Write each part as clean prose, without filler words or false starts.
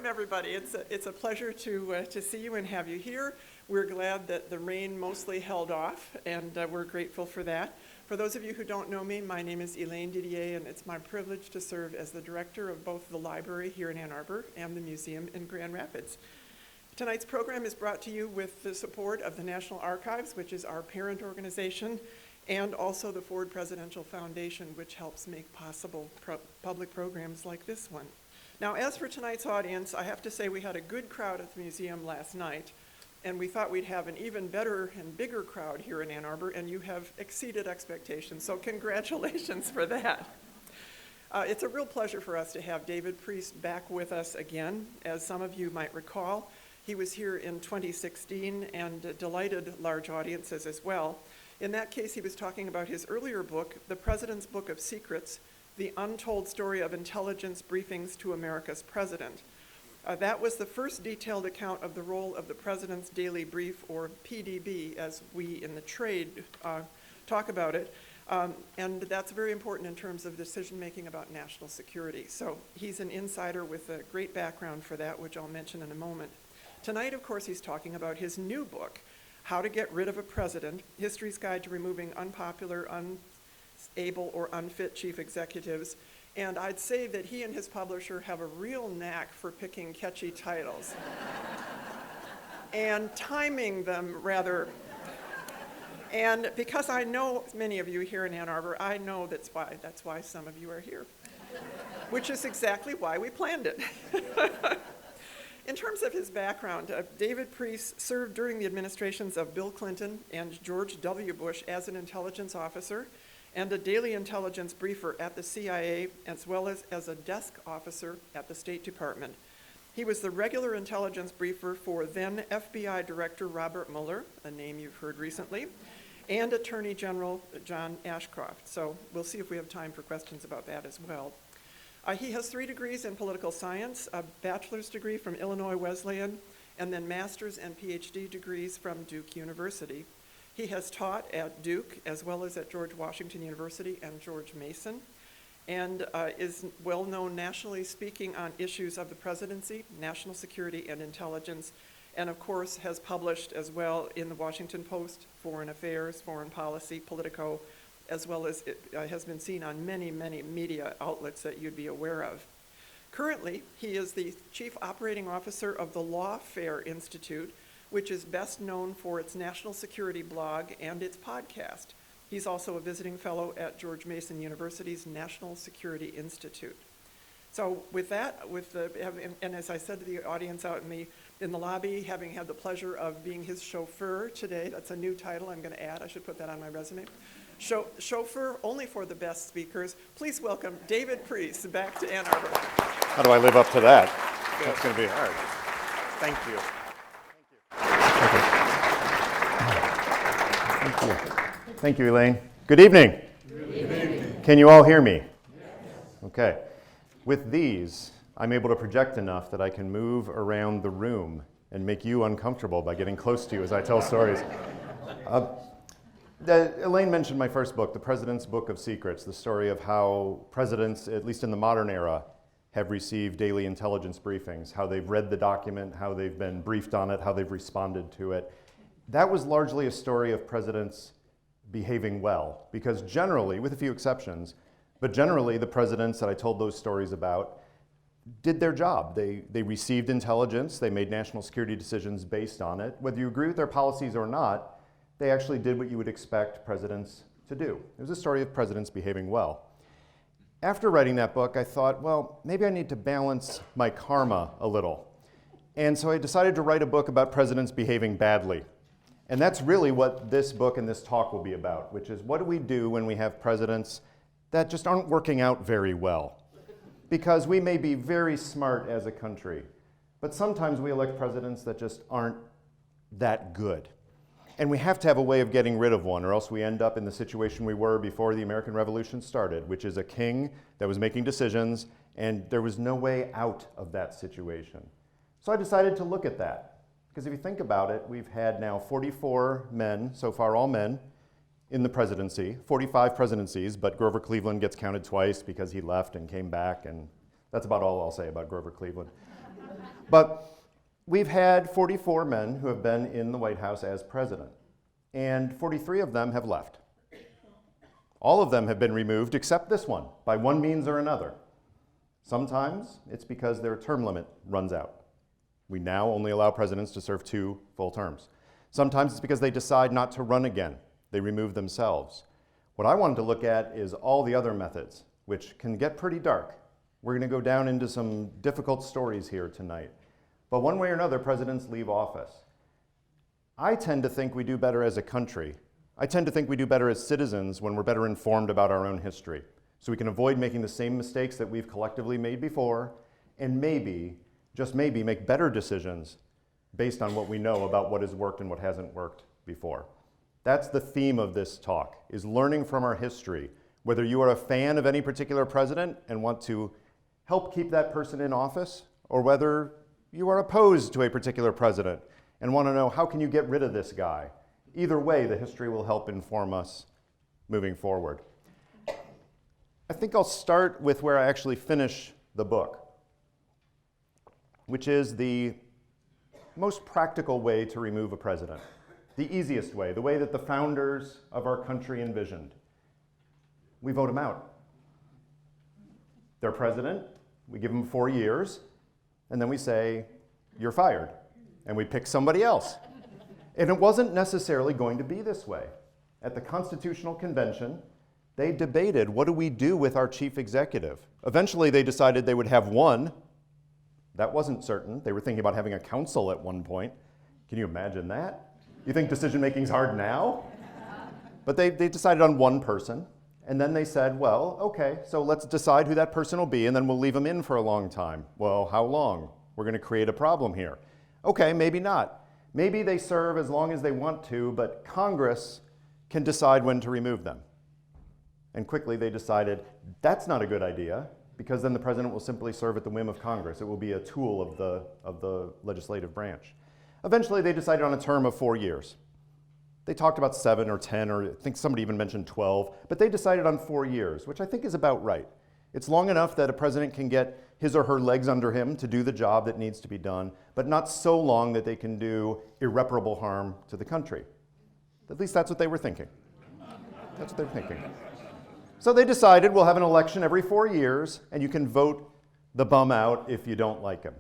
Welcome, everybody. It's a pleasure to see you and have you here. We're glad that the rain mostly held off, and we're grateful for that. For those of you who don't know me, my name is Elaine Didier, and it's my privilege to serve as the director of both the library here in Ann Arbor and the museum in Grand Rapids. Tonight's program is brought to you with the support of the National Archives, which is our parent organization, and also the Ford Presidential Foundation, which helps make possible public programs like this one. Now, as for tonight's audience, I have to say we had a good crowd at the museum last night, and we thought we'd have an even better and bigger crowd here in Ann Arbor, and you have exceeded expectations, so congratulations for that. It's a real pleasure for us to have David Priess back with us again. As some of you might recall, he was here in 2016 and delighted large audiences as well. In that case, he was talking about his earlier book, The President's Book of Secrets, The Untold Story of Intelligence Briefings to America's President. That was the first detailed account of the role of the President's Daily Brief, or PDB, as we in the trade talk about it. And that's very important in terms of decision-making about national security. So he's an insider with a great background for that, which I'll mention in a moment. Tonight, of course, he's talking about his new book, How to Get Rid of a President, History's Guide to Removing Unpopular, Unable, or Unfit Chief Executives. And I'd say that he and his publisher have a real knack for picking catchy titles and timing them rather. And because I know many of you here in Ann Arbor, I know that's why some of you are here, which is exactly why we planned it. In terms of his background, David Priess served during the administrations of Bill Clinton and George W. Bush as an intelligence officer and a daily intelligence briefer at the CIA, as well as a desk officer at the State Department. He was the regular intelligence briefer for then FBI Director Robert Mueller, a name you've heard recently, and Attorney General John Ashcroft. So we'll see if we have time for questions about that as well. He has 3 degrees in political science, a bachelor's degree from Illinois Wesleyan, and then master's and PhD degrees from Duke University. He has taught at Duke as well as at George Washington University and George Mason, and is well known nationally speaking on issues of the presidency, national security, and intelligence, and of course has published as well in the Washington Post, Foreign Affairs, Foreign Policy, Politico, as well as it has been seen on many, many media outlets that you'd be aware of. Currently, he is the Chief Operating Officer of the Lawfare Institute, which is best known for its national security blog and its podcast. He's also a visiting fellow at George Mason University's National Security Institute. So with that, and as I said to the audience out in the lobby, having had the pleasure of being his chauffeur today, that's a new title I'm going to add, I should put that on my resume. Chauffeur only for the best speakers. Please welcome David Priess back to Ann Arbor. How do I live up to that? Good. That's going to be hard. Thank you. Thank you, Elaine. Good evening. Good evening. Can you all hear me? Yes. Okay. With these, I'm able to project enough that I can move around the room and make you uncomfortable by getting close to you as I tell stories. Elaine mentioned my first book, The President's Book of Secrets, the story of how presidents, at least in the modern era, have received daily intelligence briefings, how they've read the document, how they've been briefed on it, how they've responded to it. That was largely a story of presidents behaving well, because generally, with a few exceptions, but generally the presidents that I told those stories about did their job. They received intelligence, they made national security decisions based on it. Whether you agree with their policies or not, they actually did what you would expect presidents to do. It was a story of presidents behaving well. After writing that book, I thought, well, maybe I need to balance my karma a little. And so I decided to write a book about presidents behaving badly. And that's really what this book and this talk will be about, which is what do we do when we have presidents that just aren't working out very well? Because we may be very smart as a country, but sometimes we elect presidents that just aren't that good. And we have to have a way of getting rid of one, or else we end up in the situation we were before the American Revolution started, which is a king that was making decisions, and there was no way out of that situation. So I decided to look at that. Because if you think about it, we've had now 44 men, so far all men, in the presidency, 45 presidencies, but Grover Cleveland gets counted twice because he left and came back, and That's about all I'll say about Grover Cleveland. But we've had 44 men who have been in the White House as president, and 43 of them have left. All of them have been removed except this one, by one means or another. Sometimes it's because their term limit runs out. We now only allow presidents to serve 2 full terms. Sometimes it's because they decide not to run again. They remove themselves. What I wanted to look at is all the other methods, which can get pretty dark. We're going to go down into some difficult stories here tonight. But one way or another, presidents leave office. I tend to think we do better as a country. I tend to think we do better as citizens when we're better informed about our own history, so we can avoid making the same mistakes that we've collectively made before, and maybe, just maybe, make better decisions based on what we know about what has worked and what hasn't worked before. That's the theme of this talk, is learning from our history. Whether you are a fan of any particular president and want to help keep that person in office, or whether you are opposed to a particular president and want to know how can you get rid of this guy. Either way, the history will help inform us moving forward. I think I'll start with where I actually finish the book, which is the most practical way to remove a president, the easiest way, the way that the founders of our country envisioned. We vote him out. They're president, we give him 4 years, and then we say, you're fired, and we pick somebody else. And it wasn't necessarily going to be this way. At the Constitutional Convention, they debated, what do we do with our chief executive? Eventually, they decided they would have one. That wasn't certain. They were thinking about having a council at one point. Can you imagine that? You think decision-making's hard now? But they decided on one person, and then they said, well, okay, so let's decide who that person will be, and then we'll leave him in for a long time. Well, how long? We're going to create a problem here. Okay, maybe not. Maybe they serve as long as they want to, but Congress can decide when to remove them. And quickly they decided that's not a good idea, because then the president will simply serve at the whim of Congress. It will be a tool of the legislative branch. Eventually they decided on a term of 4 years. They talked about 7 or 10, or I think somebody even mentioned 12, but they decided on 4 years, which I think is about right. It's long enough that a president can get his or her legs under him to do the job that needs to be done, but not so long that they can do irreparable harm to the country. At least that's what they were thinking. That's what they were thinking. So they decided we'll have an election every 4 years, and you can vote the bum out if you don't like him.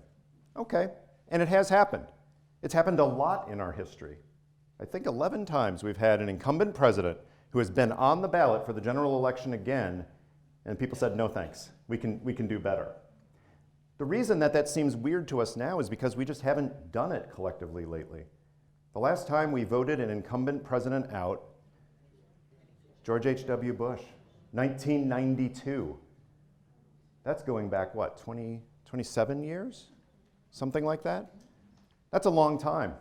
Okay, and it has happened. It's happened a lot in our history. I think 11 times we've had an incumbent president who has been on the ballot for the general election again, and people said, no thanks, we can do better. The reason that seems weird to us now is because we just haven't done it collectively lately. The last time we voted an incumbent president out, George H.W. Bush, 1992. That's going back, what, 27 years? Something like that? That's a long time.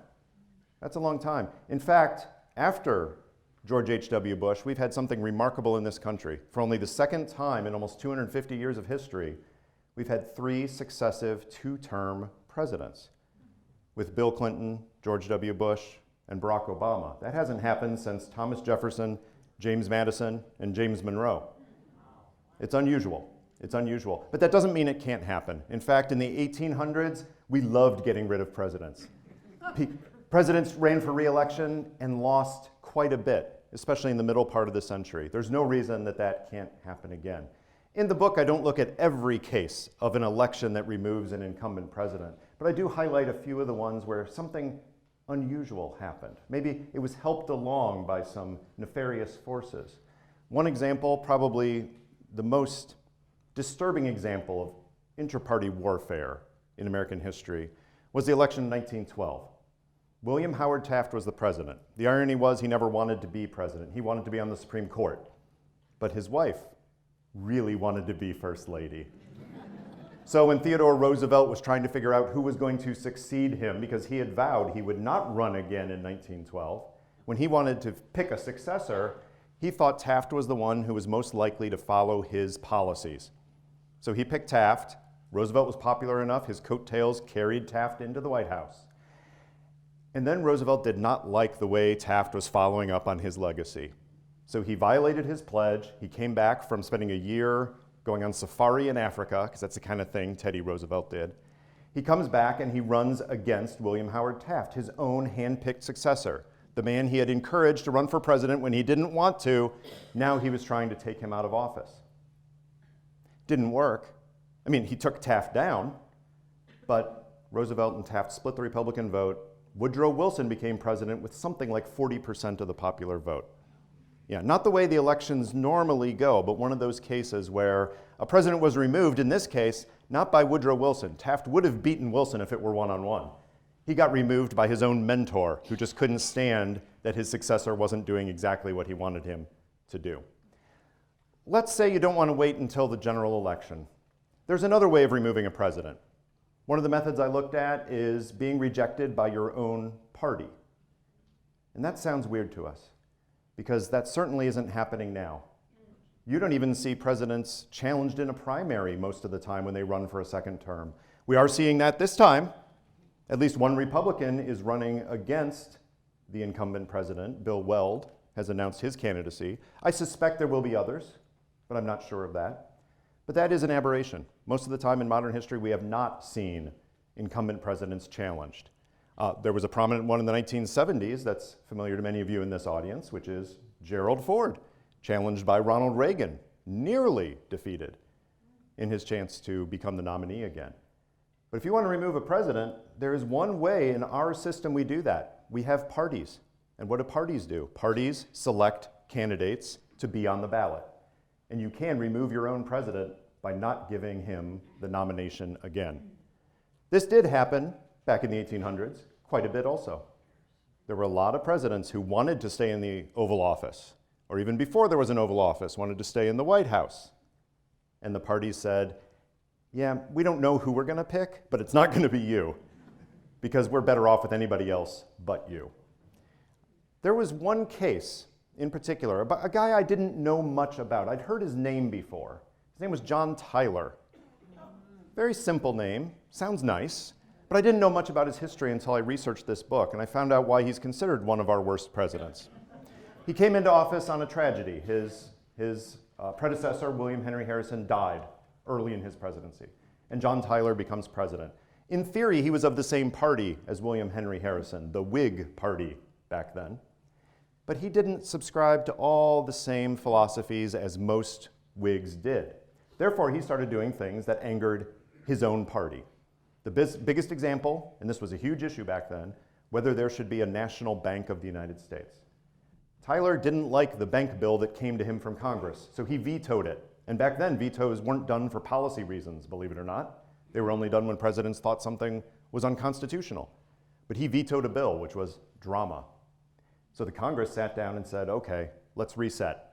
That's a long time. In fact, after George H.W. Bush, we've had something remarkable in this country. For only the second time in almost 250 years of history, we've had 3 successive 2-term presidents, with Bill Clinton, George W. Bush, and Barack Obama. That hasn't happened since Thomas Jefferson, James Madison, and James Monroe. It's unusual. It's unusual. But that doesn't mean it can't happen. In fact, in the 1800s, we loved getting rid of presidents. Presidents ran for re-election and lost quite a bit, especially in the middle part of the century. There's no reason that can't happen again. In the book, I don't look at every case of an election that removes an incumbent president, but I do highlight a few of the ones where something unusual happened. Maybe it was helped along by some nefarious forces. One example, probably the most disturbing example of inter-party warfare in American history, was the election in 1912. William Howard Taft was the president. The irony was he never wanted to be president. He wanted to be on the Supreme Court. But his wife really wanted to be First Lady. So when Theodore Roosevelt was trying to figure out who was going to succeed him, because he had vowed he would not run again in 1912, when he wanted to pick a successor, he thought Taft was the one who was most likely to follow his policies. So he picked Taft. Roosevelt was popular enough, his coattails carried Taft into the White House. And then Roosevelt did not like the way Taft was following up on his legacy. So he violated his pledge. He came back from spending a year going on safari in Africa, because that's the kind of thing Teddy Roosevelt did. He comes back and he runs against William Howard Taft, his own hand-picked successor, the man he had encouraged to run for president when he didn't want to. Now he was trying to take him out of office. Didn't work. I mean, he took Taft down, but Roosevelt and Taft split the Republican vote. Woodrow Wilson became president with something like 40% of the popular vote. Yeah, not the way the elections normally go, but one of those cases where a president was removed, in this case, not by Woodrow Wilson. Taft would have beaten Wilson if it were one-on-one. He got removed by his own mentor, who just couldn't stand that his successor wasn't doing exactly what he wanted him to do. Let's say you don't want to wait until the general election. There's another way of removing a president. One of the methods I looked at is being rejected by your own party. And that sounds weird to us, because that certainly isn't happening now. You don't even see presidents challenged in a primary most of the time when they run for a second term. We are seeing that this time. At least one Republican is running against the incumbent president. Bill Weld has announced his candidacy. I suspect there will be others, but I'm not sure of that. But that is an aberration. Most of the time in modern history, we have not seen incumbent presidents challenged. There was a prominent one in the 1970s that's familiar to many of you in this audience, which is Gerald Ford, challenged by Ronald Reagan, nearly defeated in his chance to become the nominee again. But if you want to remove a president, there is one way in our system we do that. We have parties. And what do parties do? Parties select candidates to be on the ballot. And you can remove your own president by not giving him the nomination again. This did happen back in the 1800s, quite a bit also. There were a lot of presidents who wanted to stay in the Oval Office, or even before there was an Oval Office, wanted to stay in the White House. And the parties said, yeah, we don't know who we're going to pick, but it's not going to be you, because we're better off with anybody else but you. There was one case in particular, a guy I didn't know much about. I'd heard his name before. His name was John Tyler. Very simple name, sounds nice, but I didn't know much about his history until I researched this book, and I found out why he's considered one of our worst presidents. He came into office on a tragedy. His predecessor, William Henry Harrison, died early in his presidency, and John Tyler becomes president. In theory, he was of the same party as William Henry Harrison, the Whig Party back then, but he didn't subscribe to all the same philosophies as most Whigs did. Therefore, he started doing things that angered his own party. The biggest example, and this was a huge issue back then, whether there should be a national bank of the United States. Tyler didn't like the bank bill that came to him from Congress, so he vetoed it. And back then, vetoes weren't done for policy reasons, believe it or not. They were only done when presidents thought something was unconstitutional. But he vetoed a bill, which was drama. So the Congress sat down and said, okay, let's reset.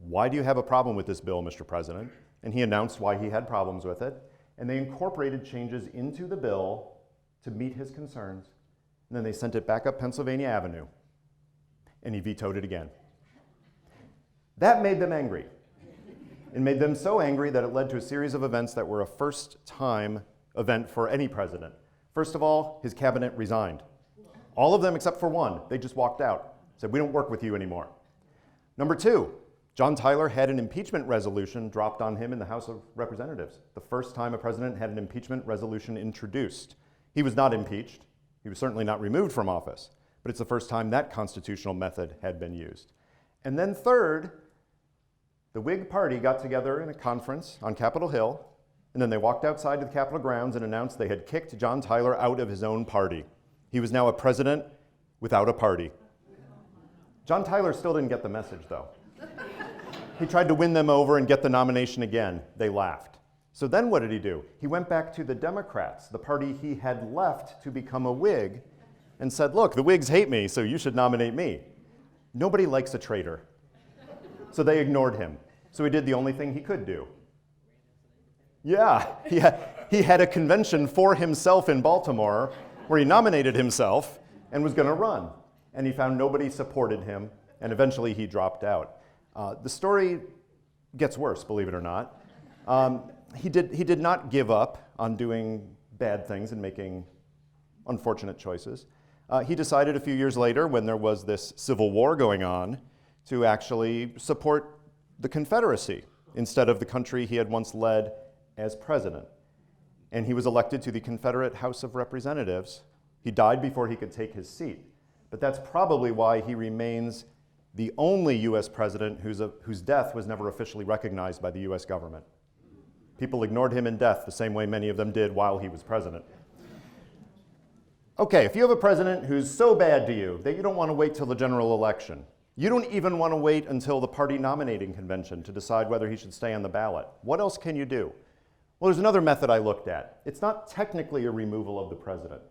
Why do you have a problem with this bill, Mr. President? And he announced why he had problems with it. And they incorporated changes into the bill to meet his concerns. And then they sent it back up Pennsylvania Avenue. And he vetoed it again. That made them angry. It made them so angry that it led to a series of events that were a first-time event for any president. First of all, his cabinet resigned. All of them except for one. They just walked out, said, we don't work with you anymore. Number two, John Tyler had an impeachment resolution dropped on him in the House of Representatives. The first time a president had an impeachment resolution introduced. He was not impeached. He was certainly not removed from office. But it's the first time that constitutional method had been used. And then third, the Whig Party got together in a conference on Capitol Hill, and then they walked outside to the Capitol grounds and announced they had kicked John Tyler out of his own party. He was now a president without a party. John Tyler still didn't get the message, though. He tried to win them over and get the nomination again. They laughed. So then what did he do? He went back to the Democrats, the party he had left to become a Whig, and said, look, the Whigs hate me, so you should nominate me. Nobody likes a traitor. So they ignored him. So he did the only thing he could do. Yeah, he had a convention for himself in Baltimore where he nominated himself and was going to run. And he found nobody supported him, and eventually he dropped out. The story gets worse, believe it or not. He did not give up on doing bad things and making unfortunate choices. He decided a few years later, when there was this civil war going on, to actually support the Confederacy instead of the country he had once led as president. And he was elected to the Confederate House of Representatives. He died before he could take his seat. But that's probably why he remains the only US president whose death was never officially recognized by the US government. People ignored him in death the same way many of them did while he was president. Okay, if you have a president who's so bad to you that you don't want to wait till the general election, you don't even want to wait until the party nominating convention to decide whether he should stay on the ballot, what else can you do? Well, there's another method I looked at. It's not technically a removal of the president,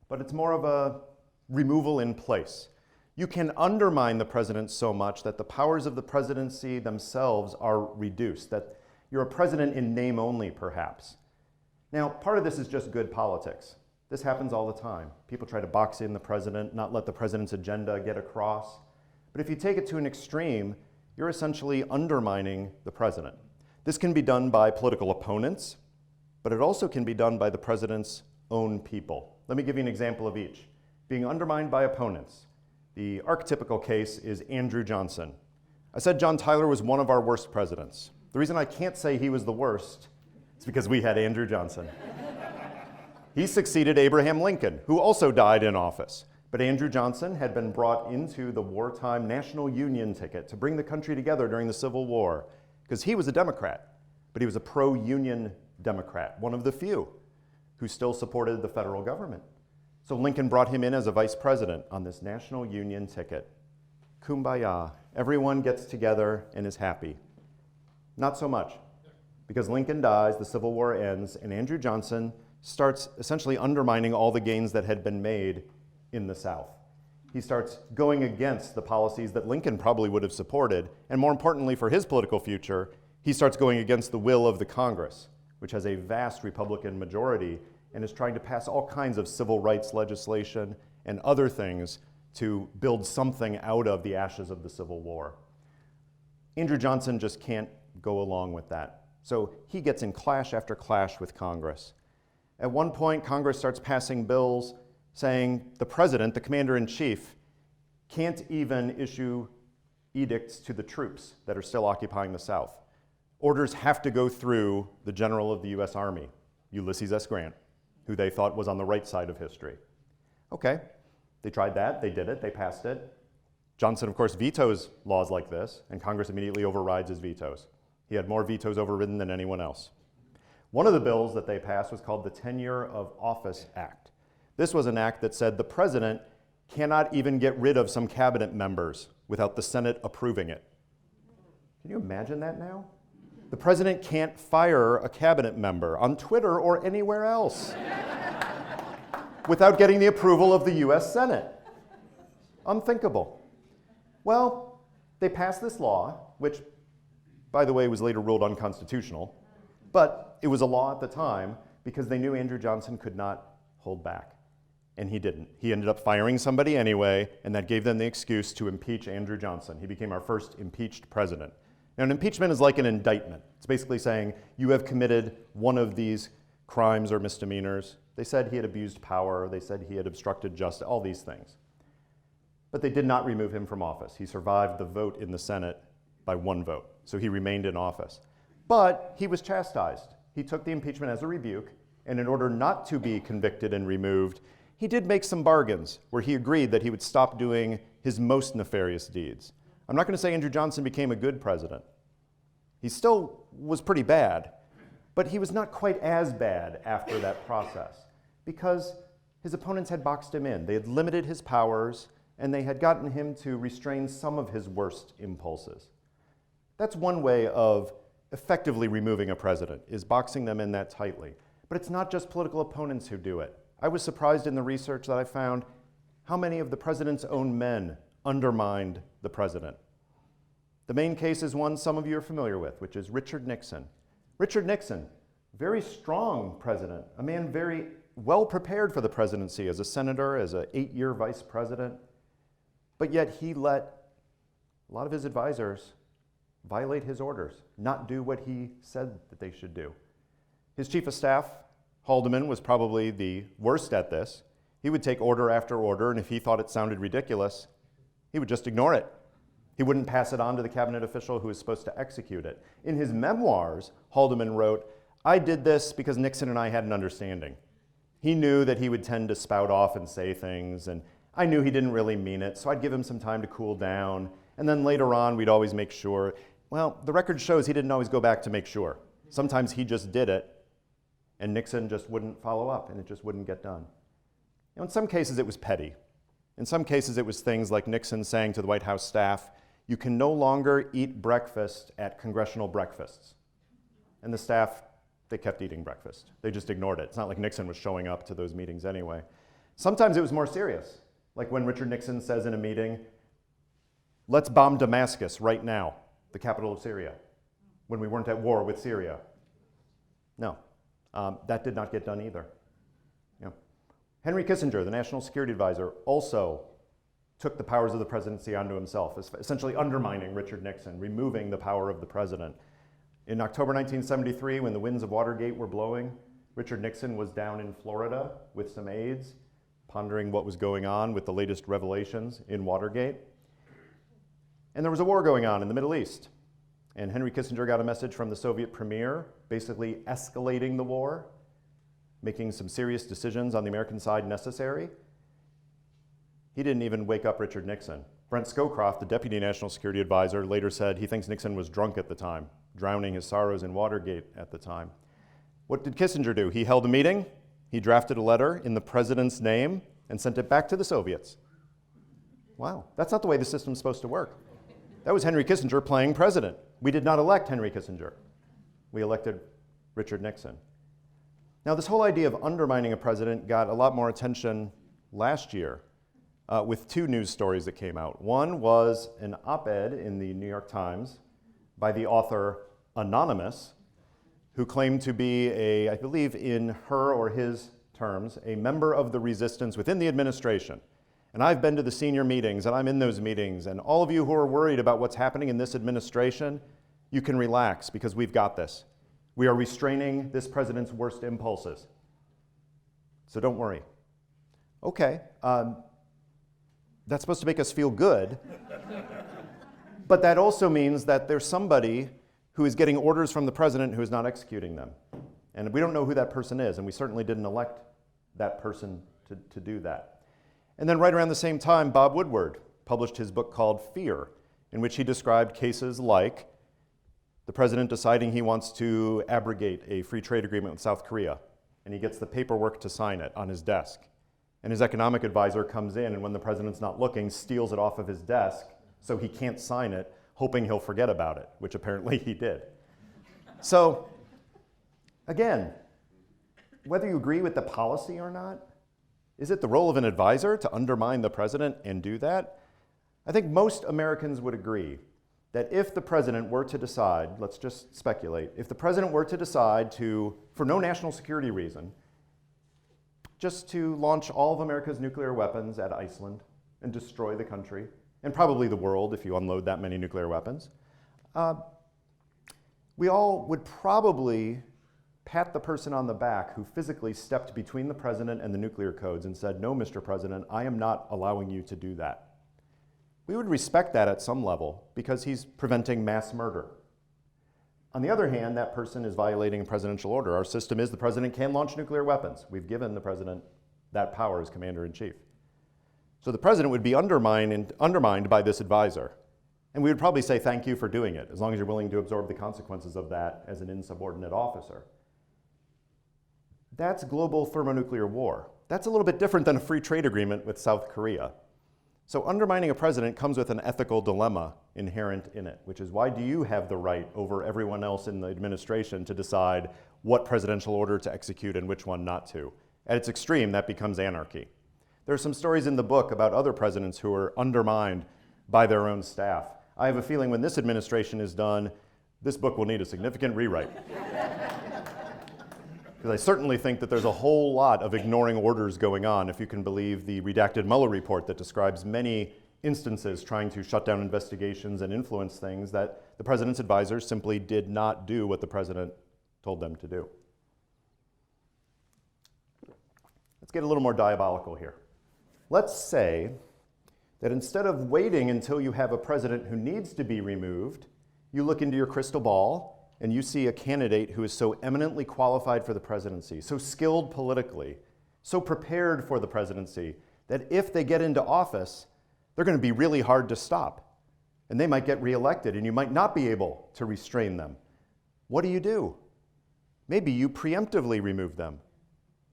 but it's more of a removal in place. You can undermine the president so much that the powers of the presidency themselves are reduced, that you're a president in name only, perhaps. Now, part of this is just good politics. This happens all the time. People try to box in the president, not let the president's agenda get across. But if you take it to an extreme, you're essentially undermining the president. This can be done by political opponents, but it also can be done by the president's own people. Let me give you an example of each. Being undermined by opponents. The archetypical case is Andrew Johnson. I said John Tyler was one of our worst presidents. The reason I can't say he was the worst is because we had Andrew Johnson. He succeeded Abraham Lincoln, who also died in office. But Andrew Johnson had been brought into the wartime National Union ticket to bring the country together during the Civil War, because he was a Democrat, but he was a pro-union Democrat, one of the few who still supported the federal government. So Lincoln brought him in as a vice president on this National Union ticket. Kumbaya. Everyone gets together and is happy. Not so much, because Lincoln dies, the Civil War ends, and Andrew Johnson starts essentially undermining all the gains that had been made in the South. He starts going against the policies that Lincoln probably would have supported, and more importantly for his political future, he starts going against the will of the Congress, which has a vast Republican majority and is trying to pass all kinds of civil rights legislation and other things to build something out of the ashes of the Civil War. Andrew Johnson just can't go along with that. So he gets in clash after clash with Congress. At one point, Congress starts passing bills saying the president, the commander-in-chief, can't even issue edicts to the troops that are still occupying the South. Orders have to go through the general of the US Army, Ulysses S. Grant, who they thought was on the right side of history. Okay, they tried that, they did it, they passed it. Johnson, of course, vetoes laws like this, and Congress immediately overrides his vetoes. He had more vetoes overridden than anyone else. One of the bills that they passed was called the Tenure of Office Act. This was an act that said the president cannot even get rid of some cabinet members without the Senate approving it. Can you imagine that now? The president can't fire a cabinet member on Twitter or anywhere else without getting the approval of the US Senate. Unthinkable. Well, they passed this law, which, by the way, was later ruled unconstitutional, but it was a law at the time because they knew Andrew Johnson could not hold back. And he didn't. He ended up firing somebody anyway, and that gave them the excuse to impeach Andrew Johnson. He became our first impeached president. Now, an impeachment is like an indictment. It's basically saying you have committed one of these crimes or misdemeanors. They said he had abused power. They said he had obstructed justice, all these things. But they did not remove him from office. He survived the vote in the Senate by one vote, so he remained in office. But he was chastised. He took the impeachment as a rebuke, and in order not to be convicted and removed, he did make some bargains where he agreed that he would stop doing his most nefarious deeds. I'm not going to say Andrew Johnson became a good president. He still was pretty bad, but he was not quite as bad after that process because his opponents had boxed him in. They had limited his powers, and they had gotten him to restrain some of his worst impulses. That's one way of effectively removing a president, is boxing them in that tightly. But it's not just political opponents who do it. I was surprised in the research that I found how many of the president's own men undermined the president. The main case is one some of you are familiar with, which is Richard Nixon. Richard Nixon, very strong president, a man very well prepared for the presidency as a senator, as an 8-year vice president, but yet he let a lot of his advisors violate his orders, not do what he said that they should do. His chief of staff, Haldeman, was probably the worst at this. He would take order after order, and if he thought it sounded ridiculous, he would just ignore it. He wouldn't pass it on to the cabinet official who was supposed to execute it. In his memoirs, Haldeman wrote, "I did this because Nixon and I had an understanding. He knew that he would tend to spout off and say things, and I knew he didn't really mean it, so I'd give him some time to cool down, and then later on we'd always make sure." Well, the record shows he didn't always go back to make sure. Sometimes he just did it, and Nixon just wouldn't follow up, and it just wouldn't get done. In some cases it was petty. In some cases it was things like Nixon saying to the White House staff, "You can no longer eat breakfast at congressional breakfasts." And the staff, they kept eating breakfast. They just ignored it. It's not like Nixon was showing up to those meetings anyway. Sometimes it was more serious, like when Richard Nixon says in a meeting, "Let's bomb Damascus right now, the capital of Syria," when we weren't at war with Syria. No, that did not get done either. Henry Kissinger, the National Security Advisor, also took the powers of the presidency onto himself, essentially undermining Richard Nixon, removing the power of the president. In October 1973, when the winds of Watergate were blowing, Richard Nixon was down in Florida with some aides, pondering what was going on with the latest revelations in Watergate. And there was a war going on in the Middle East. And Henry Kissinger got a message from the Soviet premier, basically escalating the war, making some serious decisions on the American side necessary. He didn't even wake up Richard Nixon. Brent Scowcroft, the Deputy National Security Advisor, later said he thinks Nixon was drunk at the time, drowning his sorrows in Watergate at the time. What did Kissinger do? He held a meeting, he drafted a letter in the president's name, and sent it back to the Soviets. Wow, that's not the way the system's supposed to work. That was Henry Kissinger playing president. We did not elect Henry Kissinger. We elected Richard Nixon. Now, this whole idea of undermining a president got a lot more attention last year with two news stories that came out. One was an op-ed in the New York Times by the author Anonymous, who claimed to be I believe in her or his terms, a member of the resistance within the administration. And I've been to the senior meetings, and I'm in those meetings, and all of you who are worried about what's happening in this administration, you can relax because we've got this. We are restraining this president's worst impulses. So don't worry. Okay, that's supposed to make us feel good, but that also means that there's somebody who is getting orders from the president who is not executing them. And we don't know who that person is, and we certainly didn't elect that person to do that. And then right around the same time, Bob Woodward published his book called Fear, in which he described cases like the president deciding he wants to abrogate a free trade agreement with South Korea, and he gets the paperwork to sign it on his desk. And his economic advisor comes in, and when the president's not looking, steals it off of his desk so he can't sign it, hoping he'll forget about it, which apparently he did. So, again, whether you agree with the policy or not, is it the role of an advisor to undermine the president and do that? I think most Americans would agree that if the president were to decide, let's just speculate, if the president were to decide to, for no national security reason, just to launch all of America's nuclear weapons at Iceland and destroy the country, and probably the world if you unload that many nuclear weapons, we all would probably pat the person on the back who physically stepped between the president and the nuclear codes and said, "No, Mr. President, I am not allowing you to do that." We would respect that at some level because he's preventing mass murder. On the other hand, that person is violating a presidential order. Our system is the president can launch nuclear weapons. We've given the president that power as commander-in-chief. So the president would be undermined by this advisor. And we would probably say thank you for doing it, as long as you're willing to absorb the consequences of that as an insubordinate officer. That's global thermonuclear war. That's a little bit different than a free trade agreement with South Korea. So undermining a president comes with an ethical dilemma inherent in it, which is why do you have the right over everyone else in the administration to decide what presidential order to execute and which one not to? At its extreme, that becomes anarchy. There are some stories in the book about other presidents who are undermined by their own staff. I have a feeling when this administration is done, this book will need a significant rewrite. Because I certainly think that there's a whole lot of ignoring orders going on, if you can believe the redacted Mueller report that describes many instances trying to shut down investigations and influence things that the president's advisors simply did not do what the president told them to do. Let's get a little more diabolical here. Let's say that instead of waiting until you have a president who needs to be removed, you look into your crystal ball and you see a candidate who is so eminently qualified for the presidency, so skilled politically, so prepared for the presidency, that if they get into office, they're going to be really hard to stop. And they might get reelected, and you might not be able to restrain them. What do? Maybe you preemptively remove them.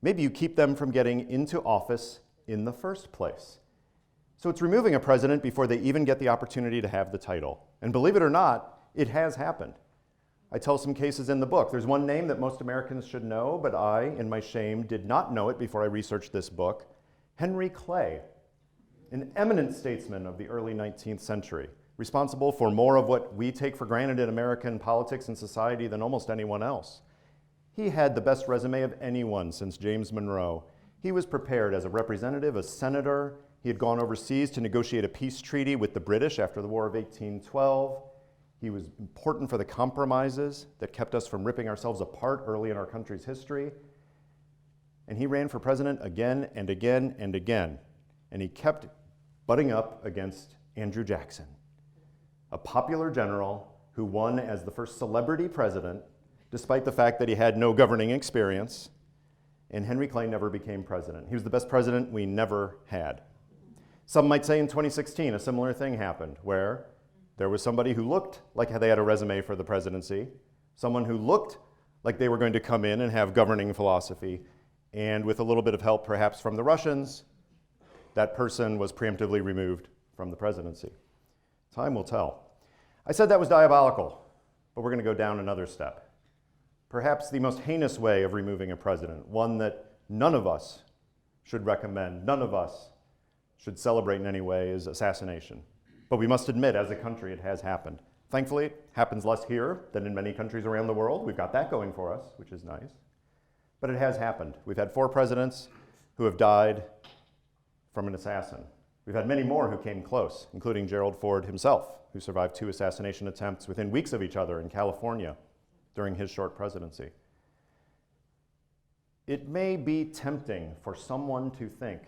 Maybe you keep them from getting into office in the first place. So it's removing a president before they even get the opportunity to have the title. And believe it or not, it has happened. I tell some cases in the book. There's one name that most Americans should know, but I, in my shame, did not know it before I researched this book. Henry Clay, an eminent statesman of the early 19th century, responsible for more of what we take for granted in American politics and society than almost anyone else. He had the best resume of anyone since James Monroe. He was prepared as a representative, a senator. He had gone overseas to negotiate a peace treaty with the British after the War of 1812. He was important for the compromises that kept us from ripping ourselves apart early in our country's history. And he ran for president again and again and again. And he kept butting up against Andrew Jackson, a popular general who won as the first celebrity president, despite the fact that he had no governing experience. And Henry Clay never became president. He was the best president we never had. Some might say in 2016, a similar thing happened, where there was somebody who looked like they had a resume for the presidency, someone who looked like they were going to come in and have governing philosophy, and with a little bit of help perhaps from the Russians, that person was preemptively removed from the presidency. Time will tell. I said that was diabolical, but we're going to go down another step. Perhaps the most heinous way of removing a president, one that none of us should recommend, none of us should celebrate in any way, is assassination. But we must admit, as a country, it has happened. Thankfully, it happens less here than in many countries around the world. We've got that going for us, which is nice. But it has happened. We've had 4 presidents who have died from an assassin. We've had many more who came close, including Gerald Ford himself, who survived 2 assassination attempts within weeks of each other in California during his short presidency. It may be tempting for someone to think,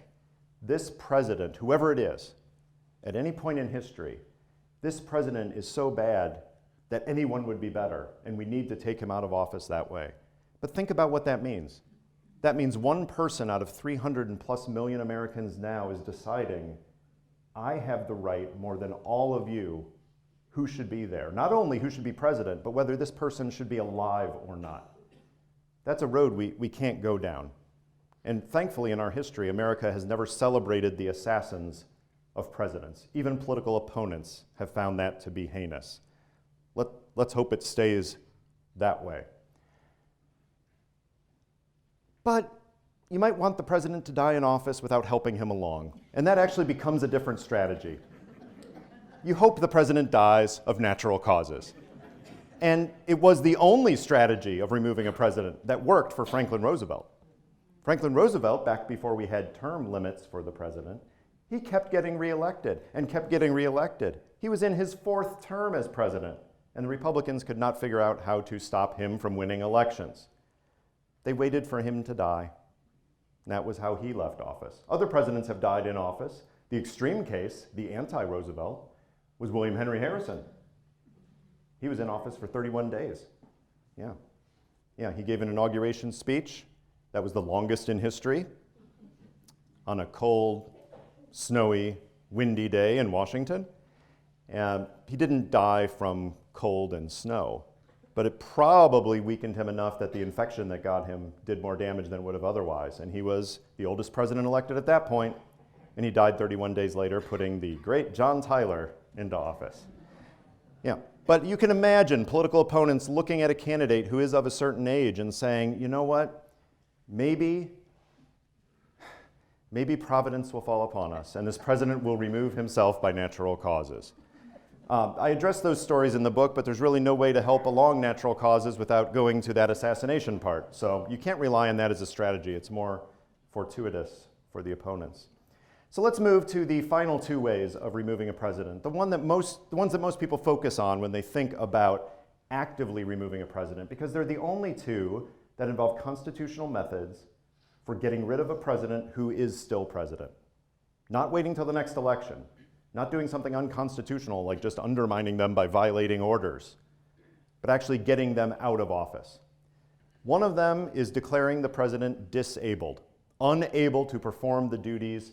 this president, whoever it is, at any point in history, this president is so bad that anyone would be better, and we need to take him out of office that way. But think about what that means. That means one person out of 300+ million Americans now is deciding, I have the right, more than all of you, who should be there. Not only who should be president, but whether this person should be alive or not. That's a road we can't go down. And thankfully, in our history, America has never celebrated the assassins of presidents. Even political opponents have found that to be heinous. Let's hope it stays that way. But you might want the president to die in office without helping him along. And that actually becomes a different strategy. You hope the president dies of natural causes. And it was the only strategy of removing a president that worked for Franklin Roosevelt. Franklin Roosevelt, back before we had term limits for the president, he kept getting reelected and kept getting reelected. He was in his 4th term as president, and the Republicans could not figure out how to stop him from winning elections. They waited for him to die. And that was how he left office. Other presidents have died in office. The extreme case, the anti-Roosevelt, was William Henry Harrison. He was in office for 31 days. Yeah, he gave an inauguration speech that was the longest in history on a cold, snowy, windy day in Washington. He didn't die from cold and snow, but it probably weakened him enough that the infection that got him did more damage than it would have otherwise. And he was the oldest president elected at that point, and he died 31 days later, putting the great John Tyler into office. Yeah, but you can imagine political opponents looking at a candidate who is of a certain age and saying, you know what, maybe Providence will fall upon us, and this president will remove himself by natural causes. I address those stories in the book, but there's really no way to help along natural causes without going to that assassination part. So you can't rely on that as a strategy. It's more fortuitous for the opponents. So let's move to the final 2 ways of removing a president, the ones that most people focus on when they think about actively removing a president, because they're the only 2 that involve constitutional methods for getting rid of a president who is still president. Not waiting till the next election, not doing something unconstitutional like just undermining them by violating orders, but actually getting them out of office. One of them is declaring the president disabled, unable to perform the duties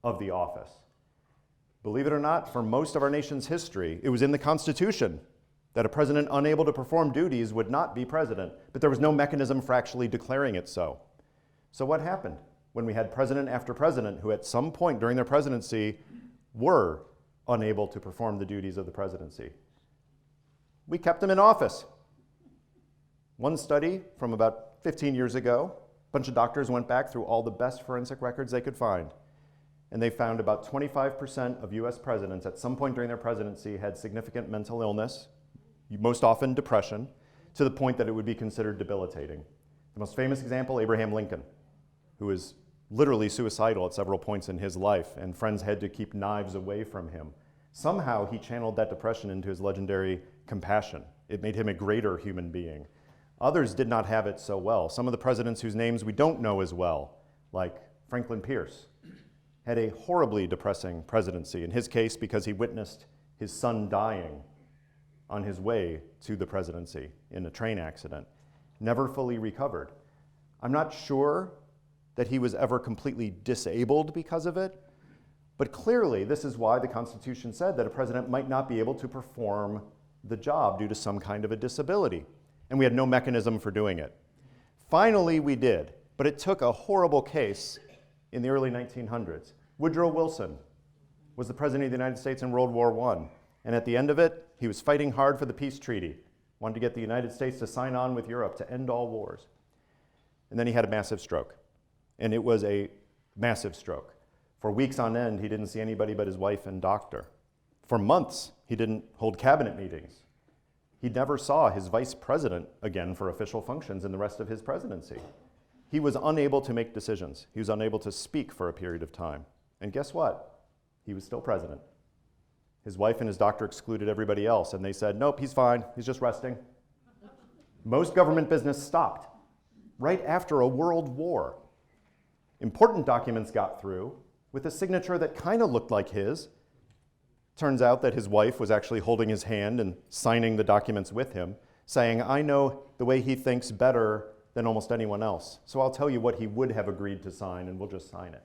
of the office. Believe it or not, for most of our nation's history, it was in the Constitution that a president unable to perform duties would not be president, but there was no mechanism for actually declaring it so. So what happened when we had president after president who at some point during their presidency were unable to perform the duties of the presidency? We kept them in office. One study from about 15 years ago, a bunch of doctors went back through all the best forensic records they could find, and they found about 25% of US presidents at some point during their presidency had significant mental illness, most often depression, to the point that it would be considered debilitating. The most famous example, Abraham Lincoln, who was literally suicidal at several points in his life, and friends had to keep knives away from him. Somehow he channeled that depression into his legendary compassion. It made him a greater human being. Others did not have it so well. Some of the presidents whose names we don't know as well, like Franklin Pierce, had a horribly depressing presidency, in his case because he witnessed his son dying on his way to the presidency in a train accident, never fully recovered. I'm not sure that he was ever completely disabled because of it, but clearly this is why the Constitution said that a president might not be able to perform the job due to some kind of a disability, and we had no mechanism for doing it. Finally, we did, but it took a horrible case in the early 1900s. Woodrow Wilson was the president of the United States in World War I, and at the end of it, he was fighting hard for the peace treaty, wanted to get the United States to sign on with Europe to end all wars. And then he had a massive stroke, and it was a massive stroke. For weeks on end, he didn't see anybody but his wife and doctor. For months, he didn't hold cabinet meetings. He never saw his vice president again for official functions in the rest of his presidency. He was unable to make decisions. He was unable to speak for a period of time. And guess what? He was still president. His wife and his doctor excluded everybody else, and they said, nope, he's fine, he's just resting. Most government business stopped right after a world war. Important documents got through with a signature that kind of looked like his. Turns out that his wife was actually holding his hand and signing the documents with him, saying, I know the way he thinks better than almost anyone else, so I'll tell you what he would have agreed to sign, and we'll just sign it.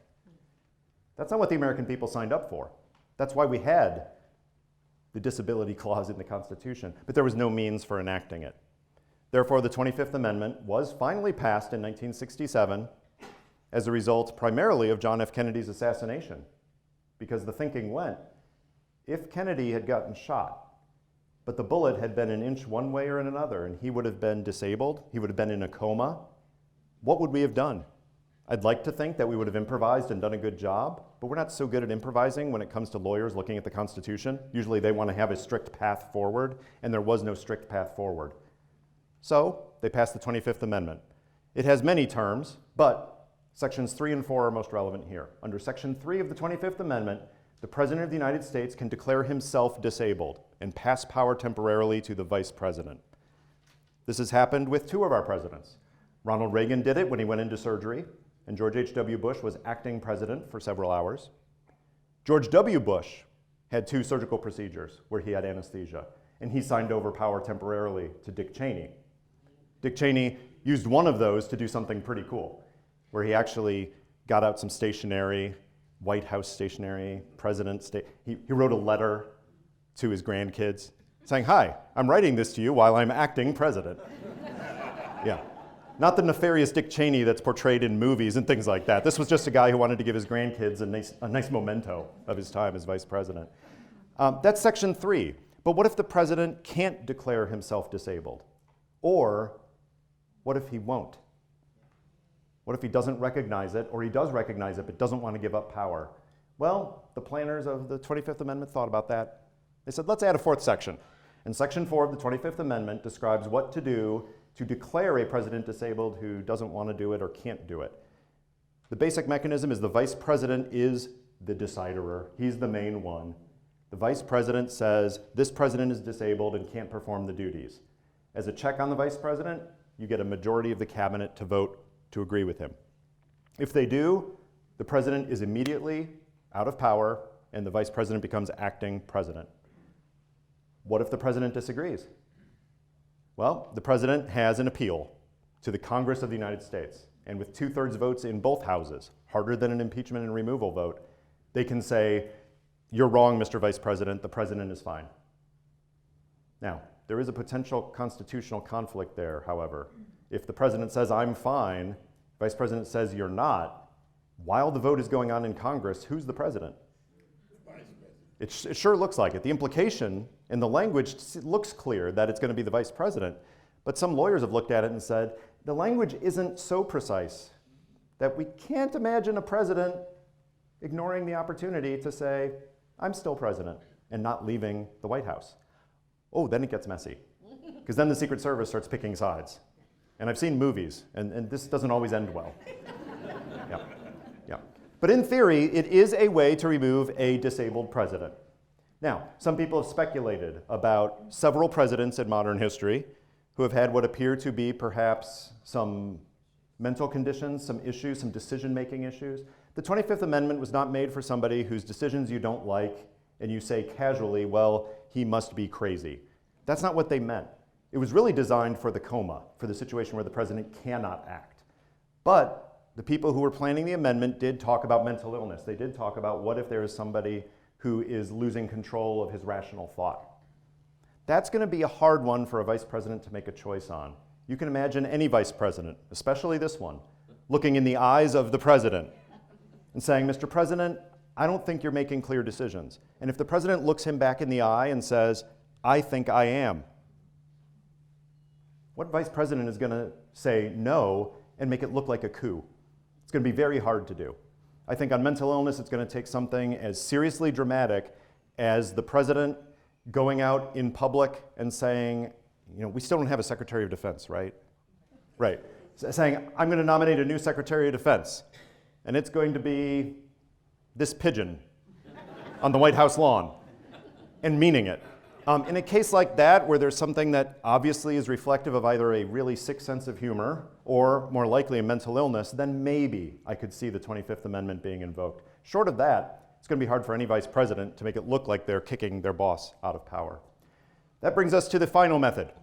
That's not what the American people signed up for. That's why we had the disability clause in the Constitution, but there was no means for enacting it. Therefore, the 25th Amendment was finally passed in 1967 as a result primarily of John F. Kennedy's assassination, because the thinking went, if Kennedy had gotten shot, but the bullet had been an inch one way or another, and he would have been disabled, he would have been in a coma, what would we have done? I'd like to think that we would have improvised and done a good job, but we're not so good at improvising when it comes to lawyers looking at the Constitution. Usually they want to have a strict path forward, and there was no strict path forward. So they passed the 25th Amendment. It has many terms, but sections 3 and 4 are most relevant here. Under section 3 of the 25th Amendment, the President of the United States can declare himself disabled and pass power temporarily to the Vice President. This has happened with 2 of our presidents. Ronald Reagan did it when he went into surgery, and George H.W. Bush was acting president for several hours. George W. Bush had 2 surgical procedures where he had anesthesia, and he signed over power temporarily to Dick Cheney. Dick Cheney used one of those to do something pretty cool, where he actually got out some stationery, White House stationery, he wrote a letter to his grandkids saying, hi, I'm writing this to you while I'm acting president. Yeah. Not the nefarious Dick Cheney that's portrayed in movies and things like that. This was just a guy who wanted to give his grandkids a nice memento of his time as vice president. That's section 3. But what if the president can't declare himself disabled? Or what if he won't? What if he doesn't recognize it, or he does recognize it but doesn't want to give up power? Well, the planners of the 25th Amendment thought about that. They said, let's add a 4th section. And section 4 of the 25th Amendment describes what to do to declare a president disabled who doesn't want to do it or can't do it. The basic mechanism is the vice president is the deciderer. He's the main one. The vice president says, this president is disabled and can't perform the duties. As a check on the vice president, you get a majority of the cabinet to vote to agree with him. If they do, the president is immediately out of power and the vice president becomes acting president. What if the president disagrees? Well, the president has an appeal to the Congress of the United States, and with 2/3 votes in both houses, harder than an impeachment and removal vote, they can say, "You're wrong, Mr. Vice President, the president is fine." Now, there is a potential constitutional conflict there, however. If the president says, "I'm fine," vice president says, "You're not," while the vote is going on in Congress, who's the president? It sure looks like it. The implication in the language looks clear that it's going to be the vice president, but some lawyers have looked at it and said, the language isn't so precise that we can't imagine a president ignoring the opportunity to say, "I'm still president," and not leaving the White House. Oh, then it gets messy, because then the Secret Service starts picking sides. And I've seen movies, and this doesn't always end well. Yeah. Yeah. But in theory, it is a way to remove a disabled president. Now, some people have speculated about several presidents in modern history who have had what appear to be perhaps some mental conditions, some issues, some decision-making issues. The 25th Amendment was not made for somebody whose decisions you don't like, and you say casually, "Well, he must be crazy." That's not what they meant. It was really designed for the coma, for the situation where the president cannot act. But the people who were planning the amendment did talk about mental illness. They did talk about what if there is somebody who is losing control of his rational thought. That's going to be a hard one for a vice president to make a choice on. You can imagine any vice president, especially this one, looking in the eyes of the president and saying, "Mr. President, I don't think you're making clear decisions." And if the president looks him back in the eye and says, "I think I am," what vice president is going to say no and make it look like a coup? It's going to be very hard to do. I think on mental illness, it's going to take something as seriously dramatic as the president going out in public and saying, we still don't have a Secretary of Defense, right? Right. Saying, "I'm going to nominate a new Secretary of Defense, and it's going to be this pigeon on the White House lawn," and meaning it. In a case like that, where there's something that obviously is reflective of either a really sick sense of humor or more likely a mental illness, then maybe I could see the 25th Amendment being invoked. Short of that, it's going to be hard for any vice president to make it look like they're kicking their boss out of power. That brings us to the final method,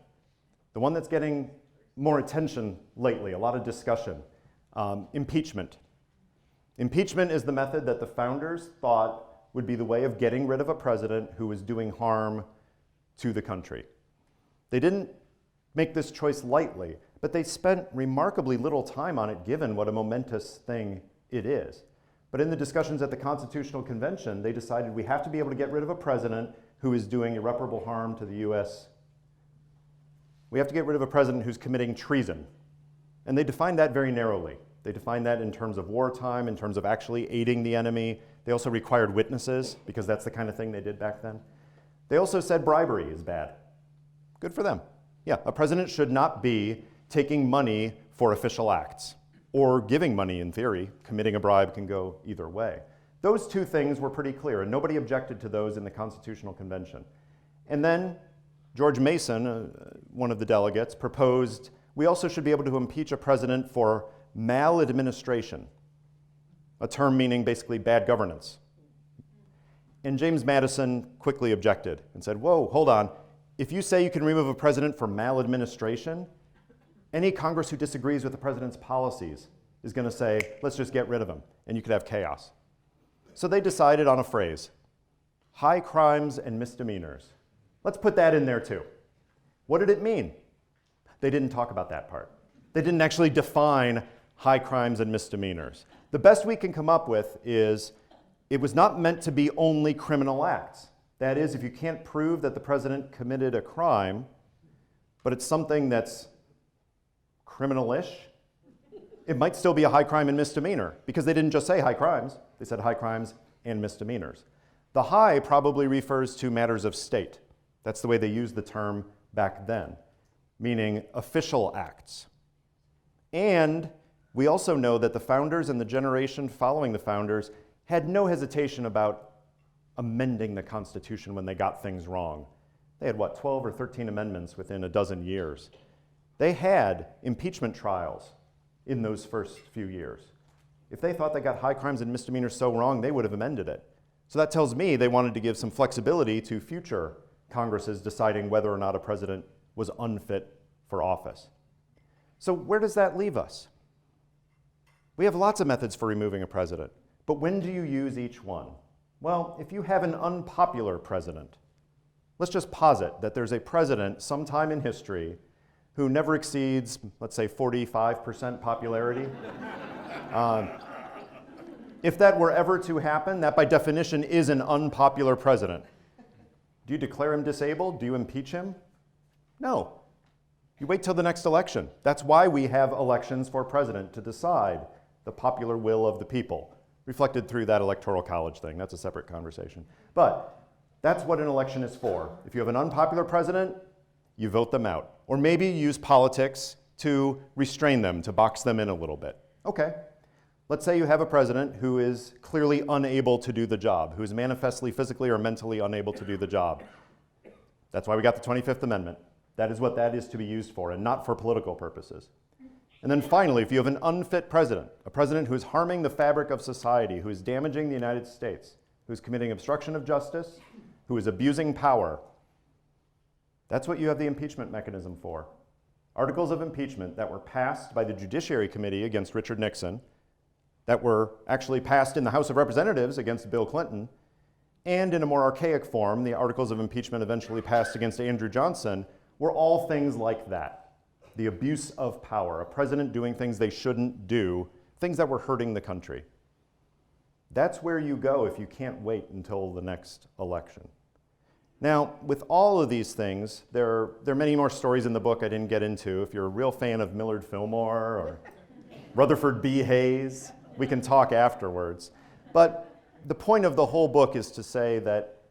the one that's getting more attention lately, a lot of discussion, impeachment. Impeachment is the method that the founders thought would be the way of getting rid of a president who was doing harm to the country. They didn't make this choice lightly, but they spent remarkably little time on it given what a momentous thing it is. But in the discussions at the Constitutional Convention, they decided we have to be able to get rid of a president who is doing irreparable harm to the U.S. We have to get rid of a president who's committing treason. And they defined that very narrowly. They defined that in terms of wartime, in terms of actually aiding the enemy. They also required witnesses, because that's the kind of thing they did back then. They also said bribery is bad. Good for them. Yeah, a president should not be taking money for official acts, or giving money in theory. Committing a bribe can go either way. Those two things were pretty clear, and nobody objected to those in the Constitutional Convention. And then George Mason, one of the delegates, proposed we also should be able to impeach a president for maladministration, a term meaning basically bad governance. And James Madison quickly objected and said, "Whoa, hold on. If you say you can remove a president for maladministration, any Congress who disagrees with the president's policies is going to say, let's just get rid of him, and you could have chaos." So they decided on a phrase, high crimes and misdemeanors. Let's put that in there too. What did it mean? They didn't talk about that part. They didn't actually define high crimes and misdemeanors. The best we can come up with is it was not meant to be only criminal acts. That is, if you can't prove that the president committed a crime, but it's something that's criminal-ish, it might still be a high crime and misdemeanor, because they didn't just say high crimes, they said high crimes and misdemeanors. The high probably refers to matters of state. That's the way they used the term back then, meaning official acts. And we also know that the founders and the generation following the founders had no hesitation about amending the Constitution when they got things wrong. They had, 12 or 13 amendments within a dozen years. They had impeachment trials in those first few years. If they thought they got high crimes and misdemeanors so wrong, they would have amended it. So that tells me they wanted to give some flexibility to future Congresses deciding whether or not a president was unfit for office. So where does that leave us? We have lots of methods for removing a president, but when do you use each one? Well, if you have an unpopular president, let's just posit that there's a president sometime in history who never exceeds, let's say, 45% popularity. If that were ever to happen, that by definition is an unpopular president. Do you declare him disabled? Do you impeach him? No. You wait till the next election. That's why we have elections for president, to decide the popular will of the people, reflected through that electoral college thing. That's a separate conversation. But that's what an election is for. If you have an unpopular president, you vote them out. Or maybe you use politics to restrain them, to box them in a little bit. Okay. Let's say you have a president who is clearly unable to do the job, who is manifestly physically or mentally unable to do the job. That's why we got the 25th Amendment. That is what that is to be used for, and not for political purposes. And then finally, if you have an unfit president, a president who is harming the fabric of society, who is damaging the United States, who is committing obstruction of justice, who is abusing power, that's what you have the impeachment mechanism for. Articles of impeachment that were passed by the Judiciary Committee against Richard Nixon, that were actually passed in the House of Representatives against Bill Clinton, and in a more archaic form, the articles of impeachment eventually passed against Andrew Johnson, were all things like that. The abuse of power, a president doing things they shouldn't do, things that were hurting the country. That's where you go if you can't wait until the next election. Now, with all of these things, there are many more stories in the book I didn't get into. If you're a real fan of Millard Fillmore or Rutherford B. Hayes, we can talk afterwards. But the point of the whole book is to say that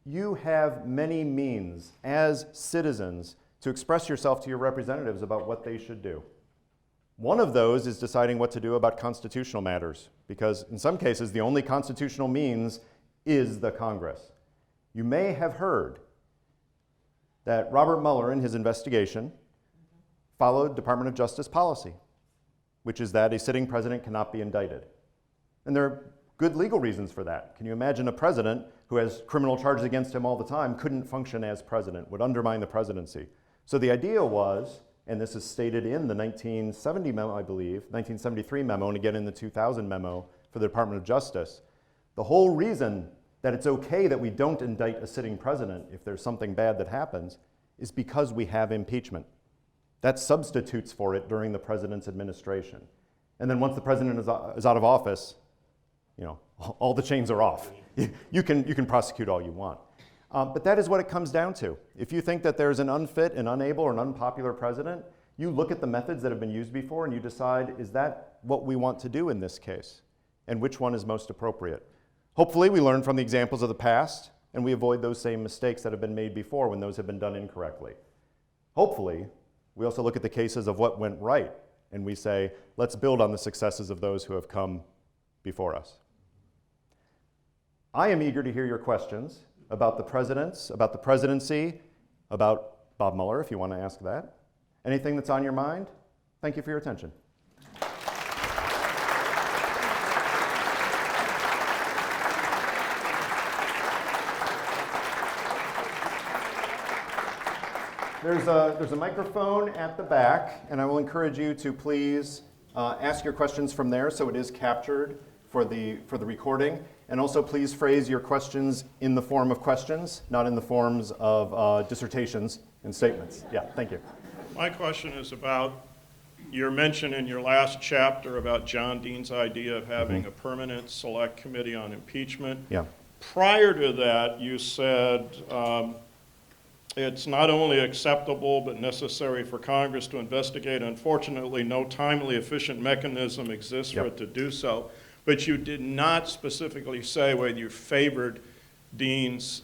you have many means as citizens to express yourself to your representatives about what they should do. One of those is deciding what to do about constitutional matters, because in some cases, the only constitutional means is the Congress. You may have heard that Robert Mueller, in his investigation, followed Department of Justice policy, which is that a sitting president cannot be indicted. And there are good legal reasons for that. Can you imagine a president who has criminal charges against him all the time couldn't function as president, would undermine the presidency? So the idea was, and this is stated in the 1970 memo, I believe, 1973 memo, and again in the 2000 memo for the Department of Justice, the whole reason that it's okay that we don't indict a sitting president if there's something bad that happens is because we have impeachment. That substitutes for it during the president's administration. And then once the president is out of office, you know, all the chains are off. You can prosecute all you want. But that is what it comes down to. If you think that there's an unfit, an unable, or an unpopular president, you look at the methods that have been used before and you decide, is that what we want to do in this case? And which one is most appropriate? Hopefully we learn from the examples of the past and we avoid those same mistakes that have been made before when those have been done incorrectly. Hopefully, we also look at the cases of what went right and we say, let's build on the successes of those who have come before us. I am eager to hear your questions about the presidents, about the presidency, about Bob Mueller, if you want to ask that. Anything that's on your mind? Thank you for your attention. There's a microphone at the back, and I will encourage you to please ask your questions from there so it is captured for the recording. And also please phrase your questions in the form of questions, not in the forms of dissertations and statements. Yeah, thank you. My question is about your mention in your last chapter about John Dean's idea of having a permanent select committee on impeachment. Yeah. Prior to that, you said it's not only acceptable but necessary for Congress to investigate. Unfortunately, no timely, efficient mechanism exists for it to do so. But you did not specifically say whether you favored Dean's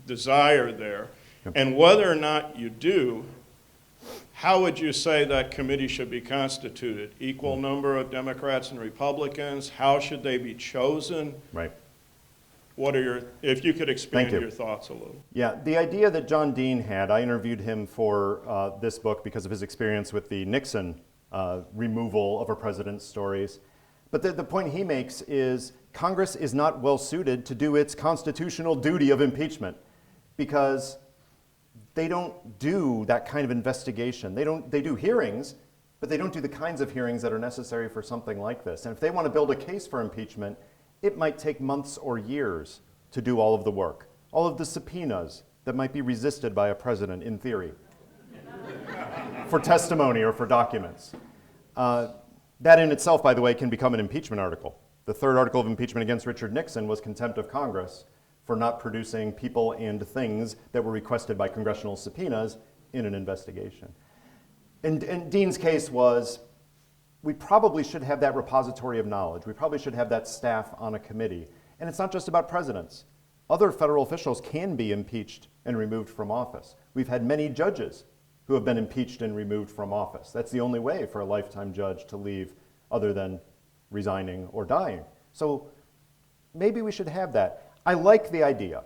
desire there. Yep. And whether or not you do, how would you say that committee should be constituted? Equal number of Democrats and Republicans? How should they be chosen? Right. What are if you could expand your thoughts a little. Yeah, the idea that John Dean had, I interviewed him for this book because of his experience with the Nixon removal of a president's stories. But the point he makes is Congress is not well suited to do its constitutional duty of impeachment because they don't do that kind of investigation. They do hearings, but they don't do the kinds of hearings that are necessary for something like this. And if they want to build a case for impeachment, it might take months or years to do all of the work, all of the subpoenas that might be resisted by a president in theory for testimony or for documents. That in itself, by the way, can become an impeachment article. The third article of impeachment against Richard Nixon was contempt of Congress for not producing people and things that were requested by congressional subpoenas in an investigation. And Dean's case was, we probably should have that repository of knowledge. We probably should have that staff on a committee. And it's not just about presidents. Other federal officials can be impeached and removed from office. We've had many judges who have been impeached and removed from office. That's the only way for a lifetime judge to leave other than resigning or dying. So maybe we should have that. I like the idea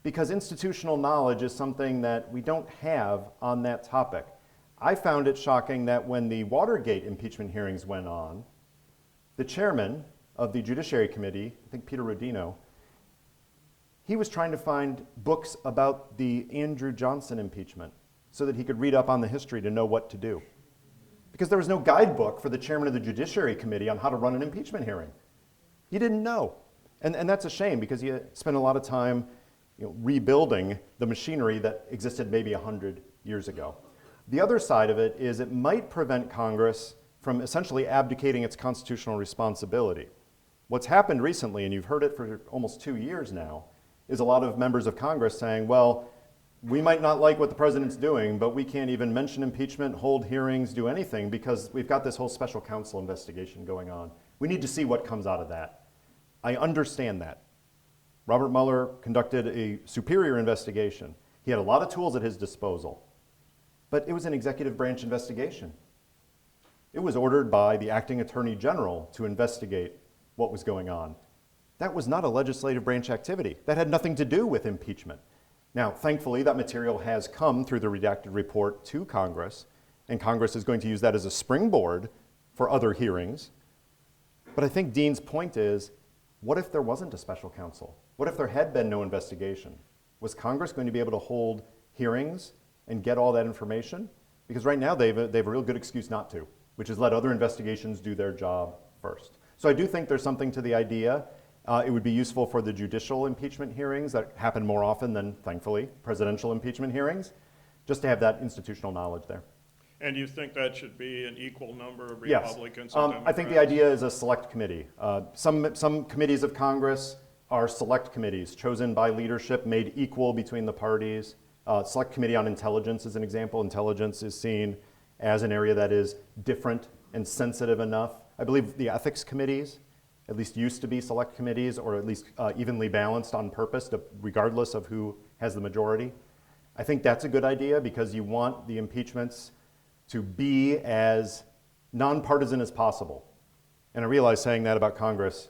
because institutional knowledge is something that we don't have on that topic. I found it shocking that when the Watergate impeachment hearings went on, the chairman of the Judiciary Committee, I think Peter Rodino, he was trying to find books about the Andrew Johnson impeachment so that he could read up on the history to know what to do. Because there was no guidebook for the chairman of the Judiciary Committee on how to run an impeachment hearing. He didn't know. And that's a shame because he spent a lot of time rebuilding the machinery that existed maybe 100 years ago. The other side of it is it might prevent Congress from essentially abdicating its constitutional responsibility. What's happened recently, and you've heard it for almost 2 years now, is a lot of members of Congress saying, well, we might not like what the president's doing, but we can't even mention impeachment, hold hearings, do anything because we've got this whole special counsel investigation going on. We need to see what comes out of that. I understand that. Robert Mueller conducted a superior investigation. He had a lot of tools at his disposal, but it was an executive branch investigation. It was ordered by the acting attorney general to investigate what was going on. That was not a legislative branch activity. That had nothing to do with impeachment. Now, thankfully, that material has come through the redacted report to Congress, and Congress is going to use that as a springboard for other hearings. But I think Dean's point is, what if there wasn't a special counsel? What if there had been no investigation? Was Congress going to be able to hold hearings and get all that information? Because right now they have a real good excuse not to, which is let other investigations do their job first. So I do think there's something to the idea. It would be useful for the judicial impeachment hearings that happen more often than, thankfully, presidential impeachment hearings, just to have that institutional knowledge there. And you think that should be an equal number of Yes. Republicans and Democrats? I think the idea is a select committee. Some committees of Congress are select committees chosen by leadership, made equal between the parties. Select Committee on Intelligence is an example. Intelligence is seen as an area that is different and sensitive enough. I believe the ethics committees at least used to be select committees, or at least evenly balanced on purpose, regardless of who has the majority. I think that's a good idea because you want the impeachments to be as nonpartisan as possible. And I realize saying that about Congress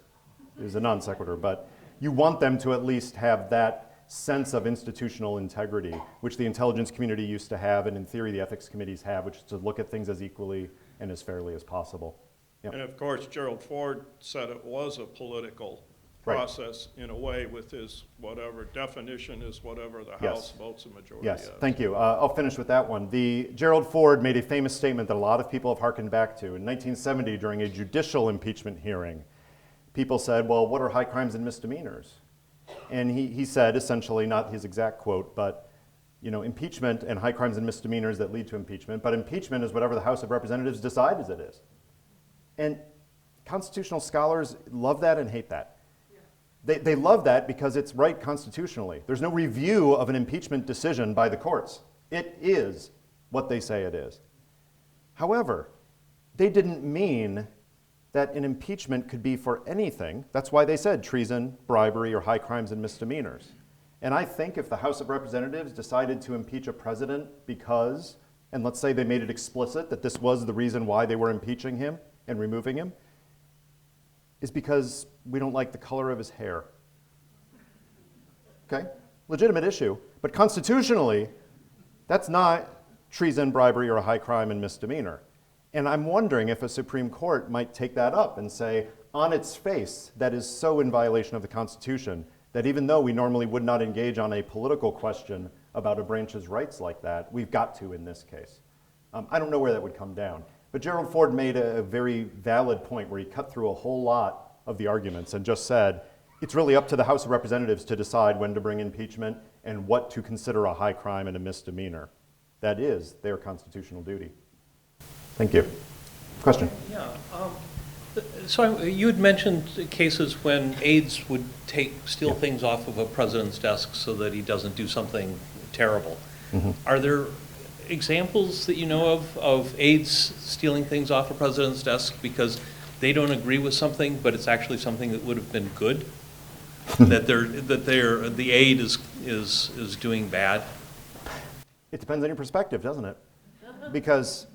is a non sequitur, but you want them to at least have that sense of institutional integrity, which the intelligence community used to have, and in theory the ethics committees have, which is to look at things as equally and as fairly as possible. Yep. And of course, Gerald Ford said it was a political Right. process in a way with his whatever definition is whatever the Yes. House votes a majority Yes, of. thank you. I'll finish with that one. Gerald Ford made a famous statement that a lot of people have hearkened back to. In 1970, during a judicial impeachment hearing, people said, well, what are high crimes and misdemeanors? And he said, essentially, not his exact quote, but impeachment and high crimes and misdemeanors that lead to impeachment, but impeachment is whatever the House of Representatives decides it is. And constitutional scholars love that and hate that. They love that because it's right constitutionally. There's no review of an impeachment decision by the courts. It is what they say it is. However, they didn't mean that an impeachment could be for anything. That's why they said treason, bribery, or high crimes and misdemeanors. And I think if the House of Representatives decided to impeach a president because, and let's say they made it explicit that this was the reason why they were impeaching him and removing him, is because we don't like the color of his hair. Okay? Legitimate issue. But constitutionally, that's not treason, bribery, or a high crime and misdemeanor. And I'm wondering if a Supreme Court might take that up and say, on its face, that is so in violation of the Constitution that even though we normally would not engage on a political question about a branch's rights like that, we've got to in this case. I don't know where that would come down. But Gerald Ford made a very valid point where he cut through a whole lot of the arguments and just said, it's really up to the House of Representatives to decide when to bring impeachment and what to consider a high crime and a misdemeanor. That is their constitutional duty. Thank you. Question? Yeah. So you had mentioned cases when aides would steal things off of a president's desk so that he doesn't do something terrible. Mm-hmm. Are there examples that you know of aides stealing things off a president's desk because they don't agree with something, but it's actually something that would have been good? that the aide is doing bad? It depends on your perspective, doesn't it? Because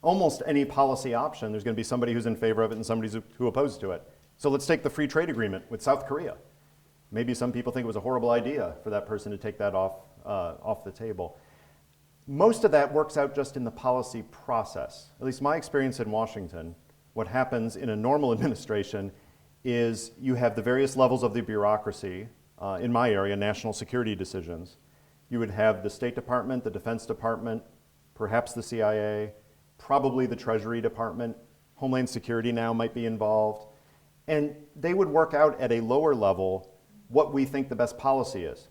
almost any policy option, there's going to be somebody who's in favor of it and somebody who opposed to it. So let's take the free trade agreement with South Korea. Maybe some people think it was a horrible idea for that person to take that off the table. Most of that works out just in the policy process. At least my experience in Washington, what happens in a normal administration is you have the various levels of the bureaucracy, in my area, national security decisions. You would have the State Department, the Defense Department, perhaps the CIA, probably the Treasury Department, Homeland Security now might be involved. And they would work out at a lower level what we think the best policy is.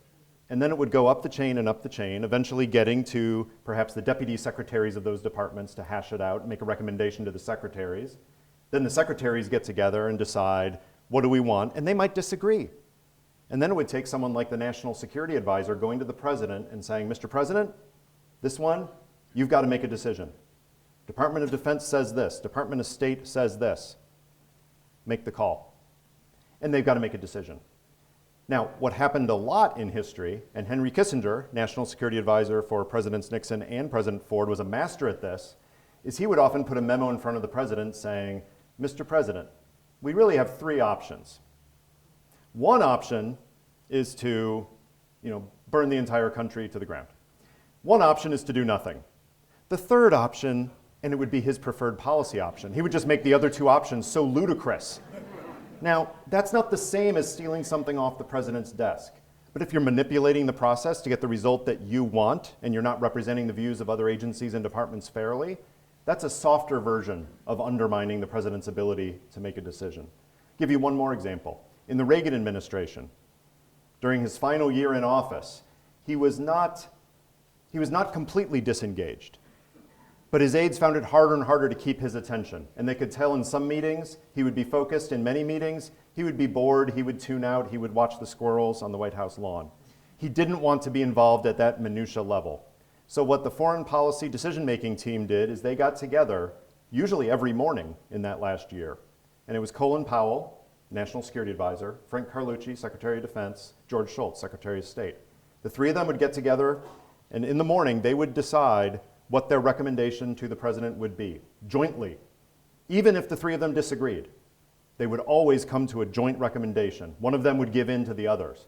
And then it would go up the chain and up the chain, eventually getting to perhaps the deputy secretaries of those departments to hash it out and make a recommendation to the secretaries. Then the secretaries get together and decide, what do we want? And they might disagree. And then it would take someone like the National Security Advisor going to the president and saying, Mr. President, this one, you've got to make a decision. Department of Defense says this. Department of State says this. Make the call. And they've got to make a decision. Now, what happened a lot in history, and Henry Kissinger, National Security Advisor for Presidents Nixon and President Ford, was a master at this, is he would often put a memo in front of the president saying, Mr. President, we really have three options. One option is to, burn the entire country to the ground. One option is to do nothing. The third option, and it would be his preferred policy option, he would just make the other two options so ludicrous. Now, that's not the same as stealing something off the president's desk. But if you're manipulating the process to get the result that you want, and you're not representing the views of other agencies and departments fairly, that's a softer version of undermining the president's ability to make a decision. I'll give you one more example. In the Reagan administration, during his final year in office, he was not completely disengaged. But his aides found it harder and harder to keep his attention. And they could tell in some meetings he would be focused, in many meetings he would be bored, he would tune out, he would watch the squirrels on the White House lawn. He didn't want to be involved at that minutia level. So what the foreign policy decision-making team did is they got together, usually every morning in that last year. And it was Colin Powell, National Security Advisor, Frank Carlucci, Secretary of Defense, George Shultz, Secretary of State. The three of them would get together, and in the morning they would decide what their recommendation to the president would be, jointly. Even if the three of them disagreed, they would always come to a joint recommendation. One of them would give in to the others,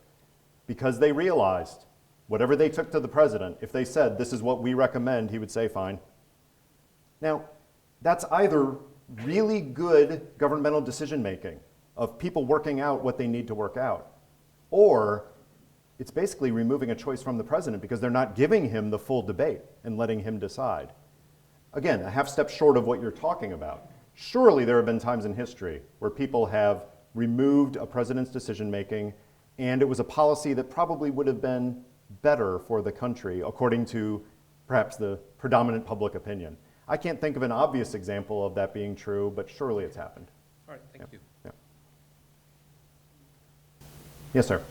because they realized whatever they took to the president, if they said, this is what we recommend, he would say, fine. Now, that's either really good governmental decision-making of people working out what they need to work out, or it's basically removing a choice from the president because they're not giving him the full debate and letting him decide. Again, a half step short of what you're talking about. Surely there have been times in history where people have removed a president's decision-making, and it was a policy that probably would have been better for the country, according to perhaps the predominant public opinion. I can't think of an obvious example of that being true, but surely it's happened. All right, thank you. Yeah. Yes, sir.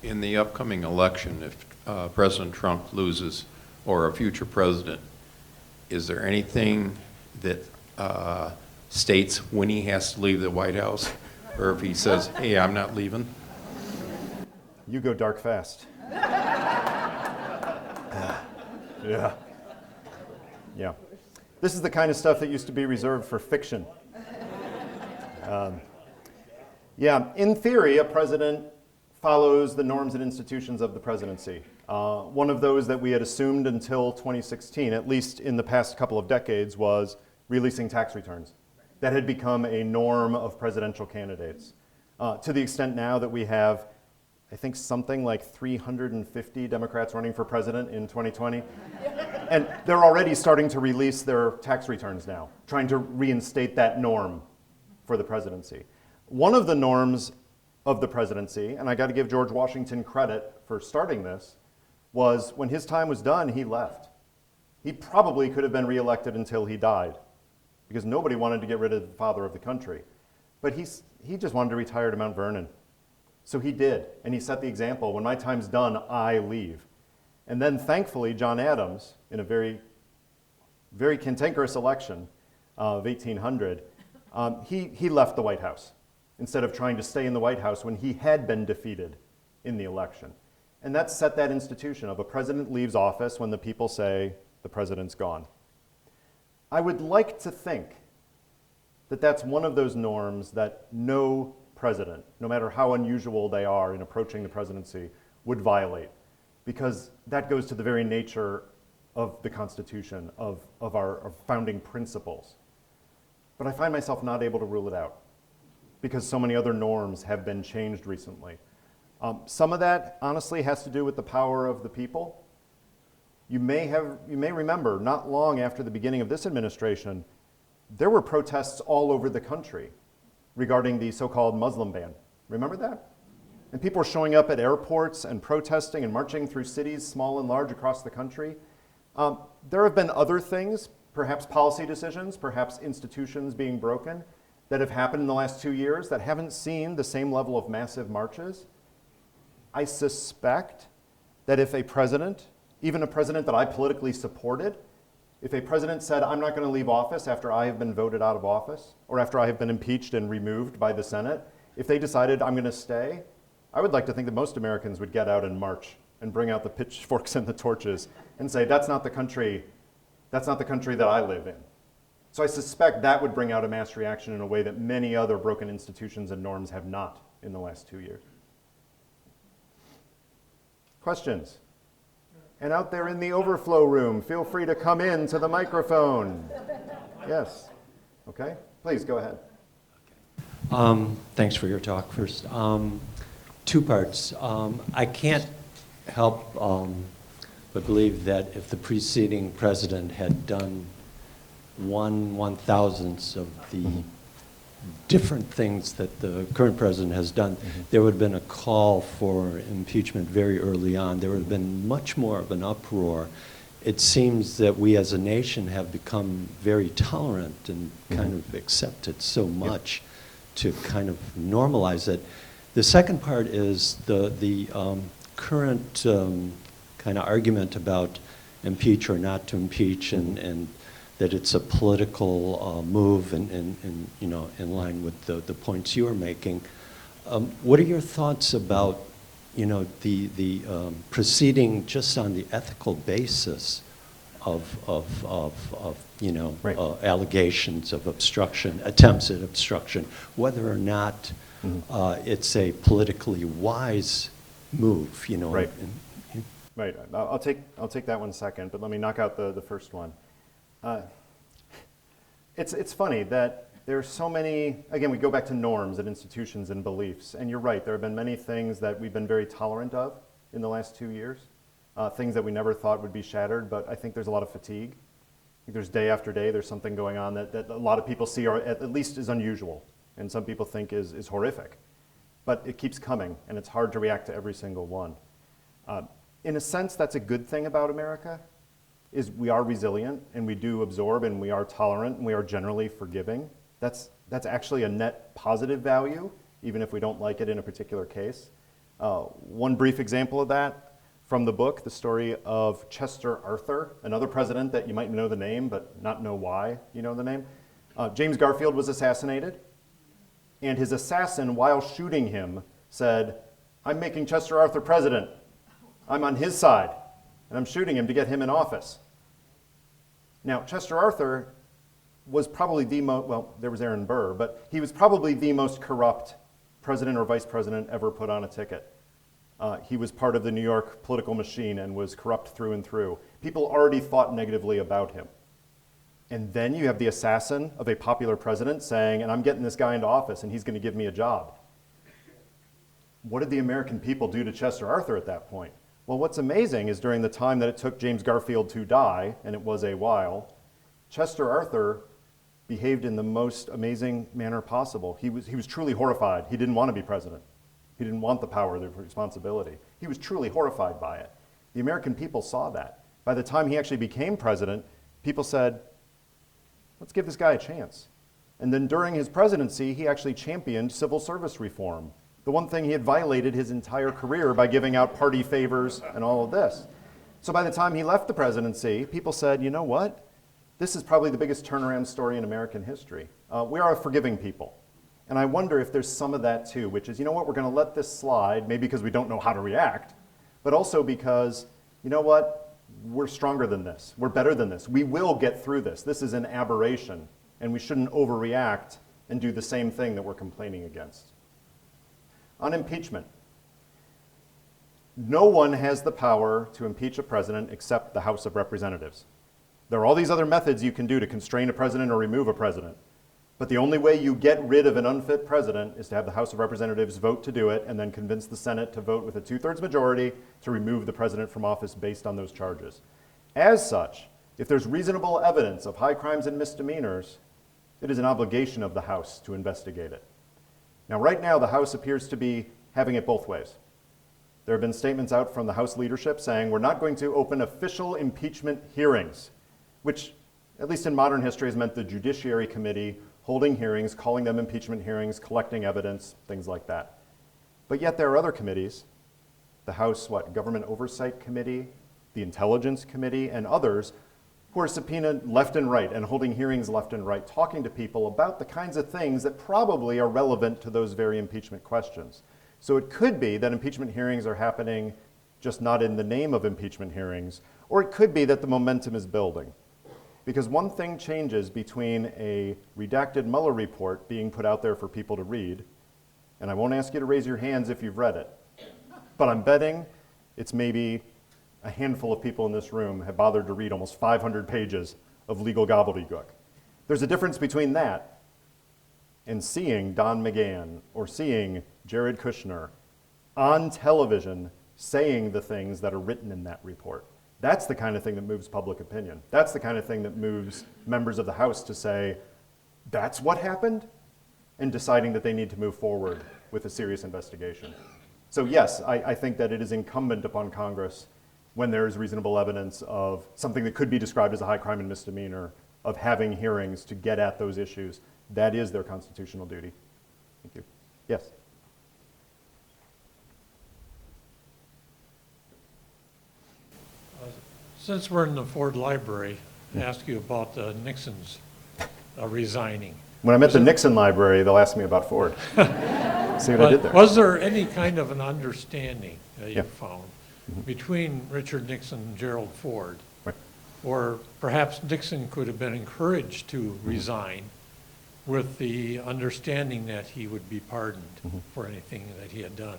In the upcoming election, if President Trump loses or a future president, is there anything that states when he has to leave the White House, or if he says, hey, I'm not leaving? You go dark fast. Yeah. Yeah. This is the kind of stuff that used to be reserved for fiction. Yeah, in theory, a president follows the norms and institutions of the presidency. One of those that we had assumed until 2016, at least in the past couple of decades, was releasing tax returns. that had become a norm of presidential candidates. To the extent now that we have, I think, something like 350 Democrats running for president in 2020. And they're already starting to release their tax returns now, trying to reinstate that norm for the presidency. One of the norms of the presidency, and I got to give George Washington credit for starting this, was when his time was done, he left. He probably could have been reelected until he died, because nobody wanted to get rid of the father of the country. But he just wanted to retire to Mount Vernon. So he did, and he set the example. When my time's done, I leave. And then thankfully, John Adams, in a very, very cantankerous election of 1800, he left the White House instead of trying to stay in the White House when he had been defeated in the election. And that set that institution of a president leaves office when the people say the president's gone. I would like to think that that's one of those norms that no president, no matter how unusual they are in approaching the presidency, would violate, because that goes to the very nature of the Constitution, of our founding principles. But I find myself not able to rule it out, because so many other norms have been changed recently. Some of that, honestly, has to do with the power of the people. You may remember, not long after the beginning of this administration, there were protests all over the country regarding the so-called Muslim ban. Remember that? And people were showing up at airports and protesting and marching through cities, small and large, across the country. There have been other things, perhaps policy decisions, perhaps institutions being broken, that have happened in the last 2 years that haven't seen the same level of massive marches. I suspect that if a president, even a president that I politically supported, if a president said, I'm not going to leave office after I have been voted out of office, or after I have been impeached and removed by the Senate, if they decided I'm going to stay, I would like to think that most Americans would get out and march and bring out the pitchforks and the torches and say, that's not the country that I live in. So I suspect that would bring out a mass reaction in a way that many other broken institutions and norms have not in the last 2 years. Questions? And out there in the overflow room, feel free to come in to the microphone. Yes. Okay, please go ahead. Thanks for your talk first. 2 parts. I can't help but believe that if the preceding president had done 1/1000th of the different things that the current president has done, there would have been a call for impeachment very early on. There would have been much more of an uproar. It seems that we as a nation have become very tolerant and kind of accepted so much to kind of normalize it. The second part is the current kind of argument about impeach or not to impeach, and that it's a political move and you know, in line with the points you were making. What are your thoughts about, you know, the proceeding just on the ethical basis of you know, Right. Allegations of obstruction, attempts at obstruction, whether or not it's a politically wise move, you know? Right. Right. I'll take that one second, but let me knock out the first one. It's funny that there's so many, again, we go back to norms and institutions and beliefs, and you're right, there have been many things that we've been very tolerant of in the last 2 years, things that we never thought would be shattered, but I think there's a lot of fatigue. I think there's day after day, there's something going on that a lot of people see are at least is unusual, and some people think is horrific. But it keeps coming, and it's hard to react to every single one. In a sense, that's a good thing about America, is we are resilient, and we do absorb, and we are tolerant, and we are generally forgiving. That's actually a net positive value, even if we don't like it in a particular case. One brief example of that from the book, the story of Chester Arthur, another president that you might know the name, but not know why you know the name. James Garfield was assassinated, and his assassin, while shooting him, said, "I'm making Chester Arthur president. I'm on his side, and I'm shooting him to get him in office." Now, Chester Arthur was probably the most, well, there was Aaron Burr, but he was probably the most corrupt president or vice president ever put on a ticket. He was part of the New York political machine and was corrupt through and through. People already thought negatively about him. And then you have the assassin of a popular president saying, and I'm getting this guy into office and he's going to give me a job. What did the American people do to Chester Arthur at that point? Well, what's amazing is during the time that it took James Garfield to die, and it was a while, Chester Arthur behaved in the most amazing manner possible. He was truly horrified. He didn't want to be president. He didn't want the power, the responsibility. He was truly horrified by it. The American people saw that. By the time he actually became president, people said, let's give this guy a chance. And then during his presidency, he actually championed civil service reform, the one thing he had violated his entire career by giving out party favors and all of this. So by the time he left the presidency, people said, you know what? This is probably the biggest turnaround story in American history. We are a forgiving people. And I wonder if there's some of that too, which is, you know what, we're going to let this slide, maybe because we don't know how to react, but also because, you know what, we're stronger than this. We're better than this. We will get through this. This is an aberration, and we shouldn't overreact and do the same thing that we're complaining against. On impeachment, no one has the power to impeach a president except the House of Representatives. There are all these other methods you can do to constrain a president or remove a president. But the only way you get rid of an unfit president is to have the House of Representatives vote to do it and then convince the Senate to vote with a 2/3 majority to remove the president from office based on those charges. As such, if there's reasonable evidence of high crimes and misdemeanors, it is an obligation of the House to investigate it. Now, right now, the House appears to be having it both ways. There have been statements out from the House leadership saying we're not going to open official impeachment hearings, which, at least in modern history, has meant the Judiciary Committee holding hearings, calling them impeachment hearings, collecting evidence, things like that. But yet there are other committees, the House Government Oversight Committee, the Intelligence Committee, and others who are subpoenaed left and right and holding hearings left and right, talking to people about the kinds of things that probably are relevant to those very impeachment questions. So it could be that impeachment hearings are happening just not in the name of impeachment hearings, or it could be that the momentum is building. Because one thing changes between a redacted Mueller report being put out there for people to read, and I won't ask you to raise your hands if you've read it, but I'm betting it's maybe a handful of people in this room have bothered to read almost 500 pages of legal gobbledygook. There's a difference between that and seeing Don McGahn or seeing Jared Kushner on television saying the things that are written in that report. That's the kind of thing that moves public opinion. That's the kind of thing that moves members of the House to say, that's what happened, and deciding that they need to move forward with a serious investigation. So yes, I think that it is incumbent upon Congress, when there is reasonable evidence of something that could be described as a high crime and misdemeanor, of having hearings to get at those issues. That is their constitutional duty. Thank you. Yes? Since we're in the Ford Library, I ask you about Nixon's resigning. When I'm at the Nixon Library, they'll ask me about Ford. See what I did there? Was there any kind of an understanding that you Yeah. found between Richard Nixon and Gerald Ford? Right. Or perhaps Nixon could have been encouraged to resign with the understanding that he would be pardoned for anything that he had done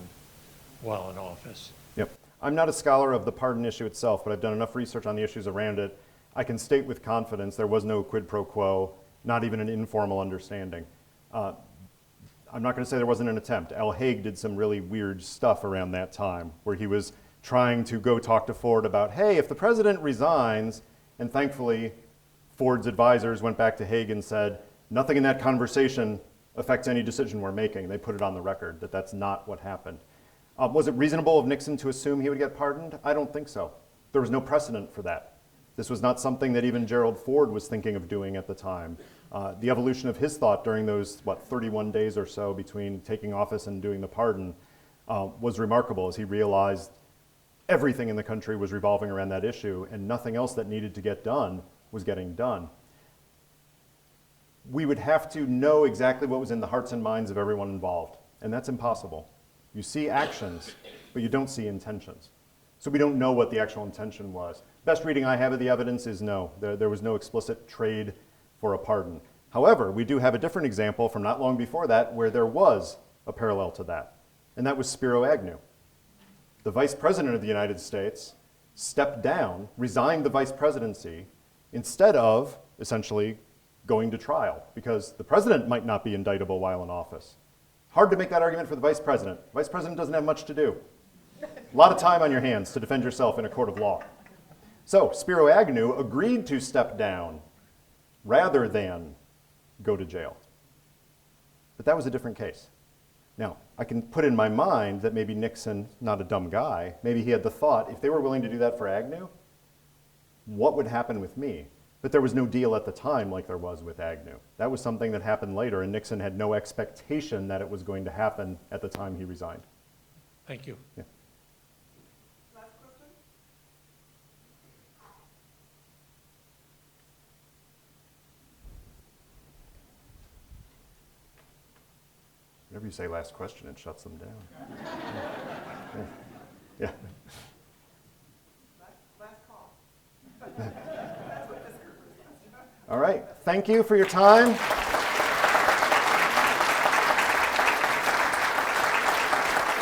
while in office. Yep. I'm not a scholar of the pardon issue itself, but I've done enough research on the issues around it. I can state with confidence there was no quid pro quo, not even an informal understanding. I'm not going to say there wasn't an attempt. Al Haig did some really weird stuff around that time where he was trying to go talk to Ford about, hey, if the president resigns, and thankfully Ford's advisors went back to Haig and said, nothing in that conversation affects any decision we're making. They put it on the record that that's not what happened. Was it reasonable of Nixon to assume he would get pardoned? I don't think so. There was no precedent for that. This was not something that even Gerald Ford was thinking of doing at the time. The evolution of his thought during those, 31 days or so between taking office and doing the pardon was remarkable as he realized everything in the country was revolving around that issue and nothing else that needed to get done was getting done. We would have to know exactly what was in the hearts and minds of everyone involved, and that's impossible. You see actions, but you don't see intentions. So we don't know what the actual intention was. Best reading I have of the evidence is no. There was no explicit trade for a pardon. However, we do have a different example from not long before that where there was a parallel to that, and that was Spiro Agnew. The Vice President of the United States stepped down, resigned the vice presidency, instead of essentially going to trial because the president might not be indictable while in office. Hard to make that argument for the vice president. Vice president doesn't have much to do. A lot of time on your hands to defend yourself in a court of law. So Spiro Agnew agreed to step down rather than go to jail. But that was a different case. Now, I can put in my mind that maybe Nixon, not a dumb guy, maybe he had the thought, if they were willing to do that for Agnew, what would happen with me? But there was no deal at the time like there was with Agnew. That was something that happened later, and Nixon had no expectation that it was going to happen at the time he resigned. Thank you. Yeah. Last question? Whenever you say last question, it shuts them down. Yeah. Yeah. Last call. All right. Thank you for your time.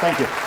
Thank you.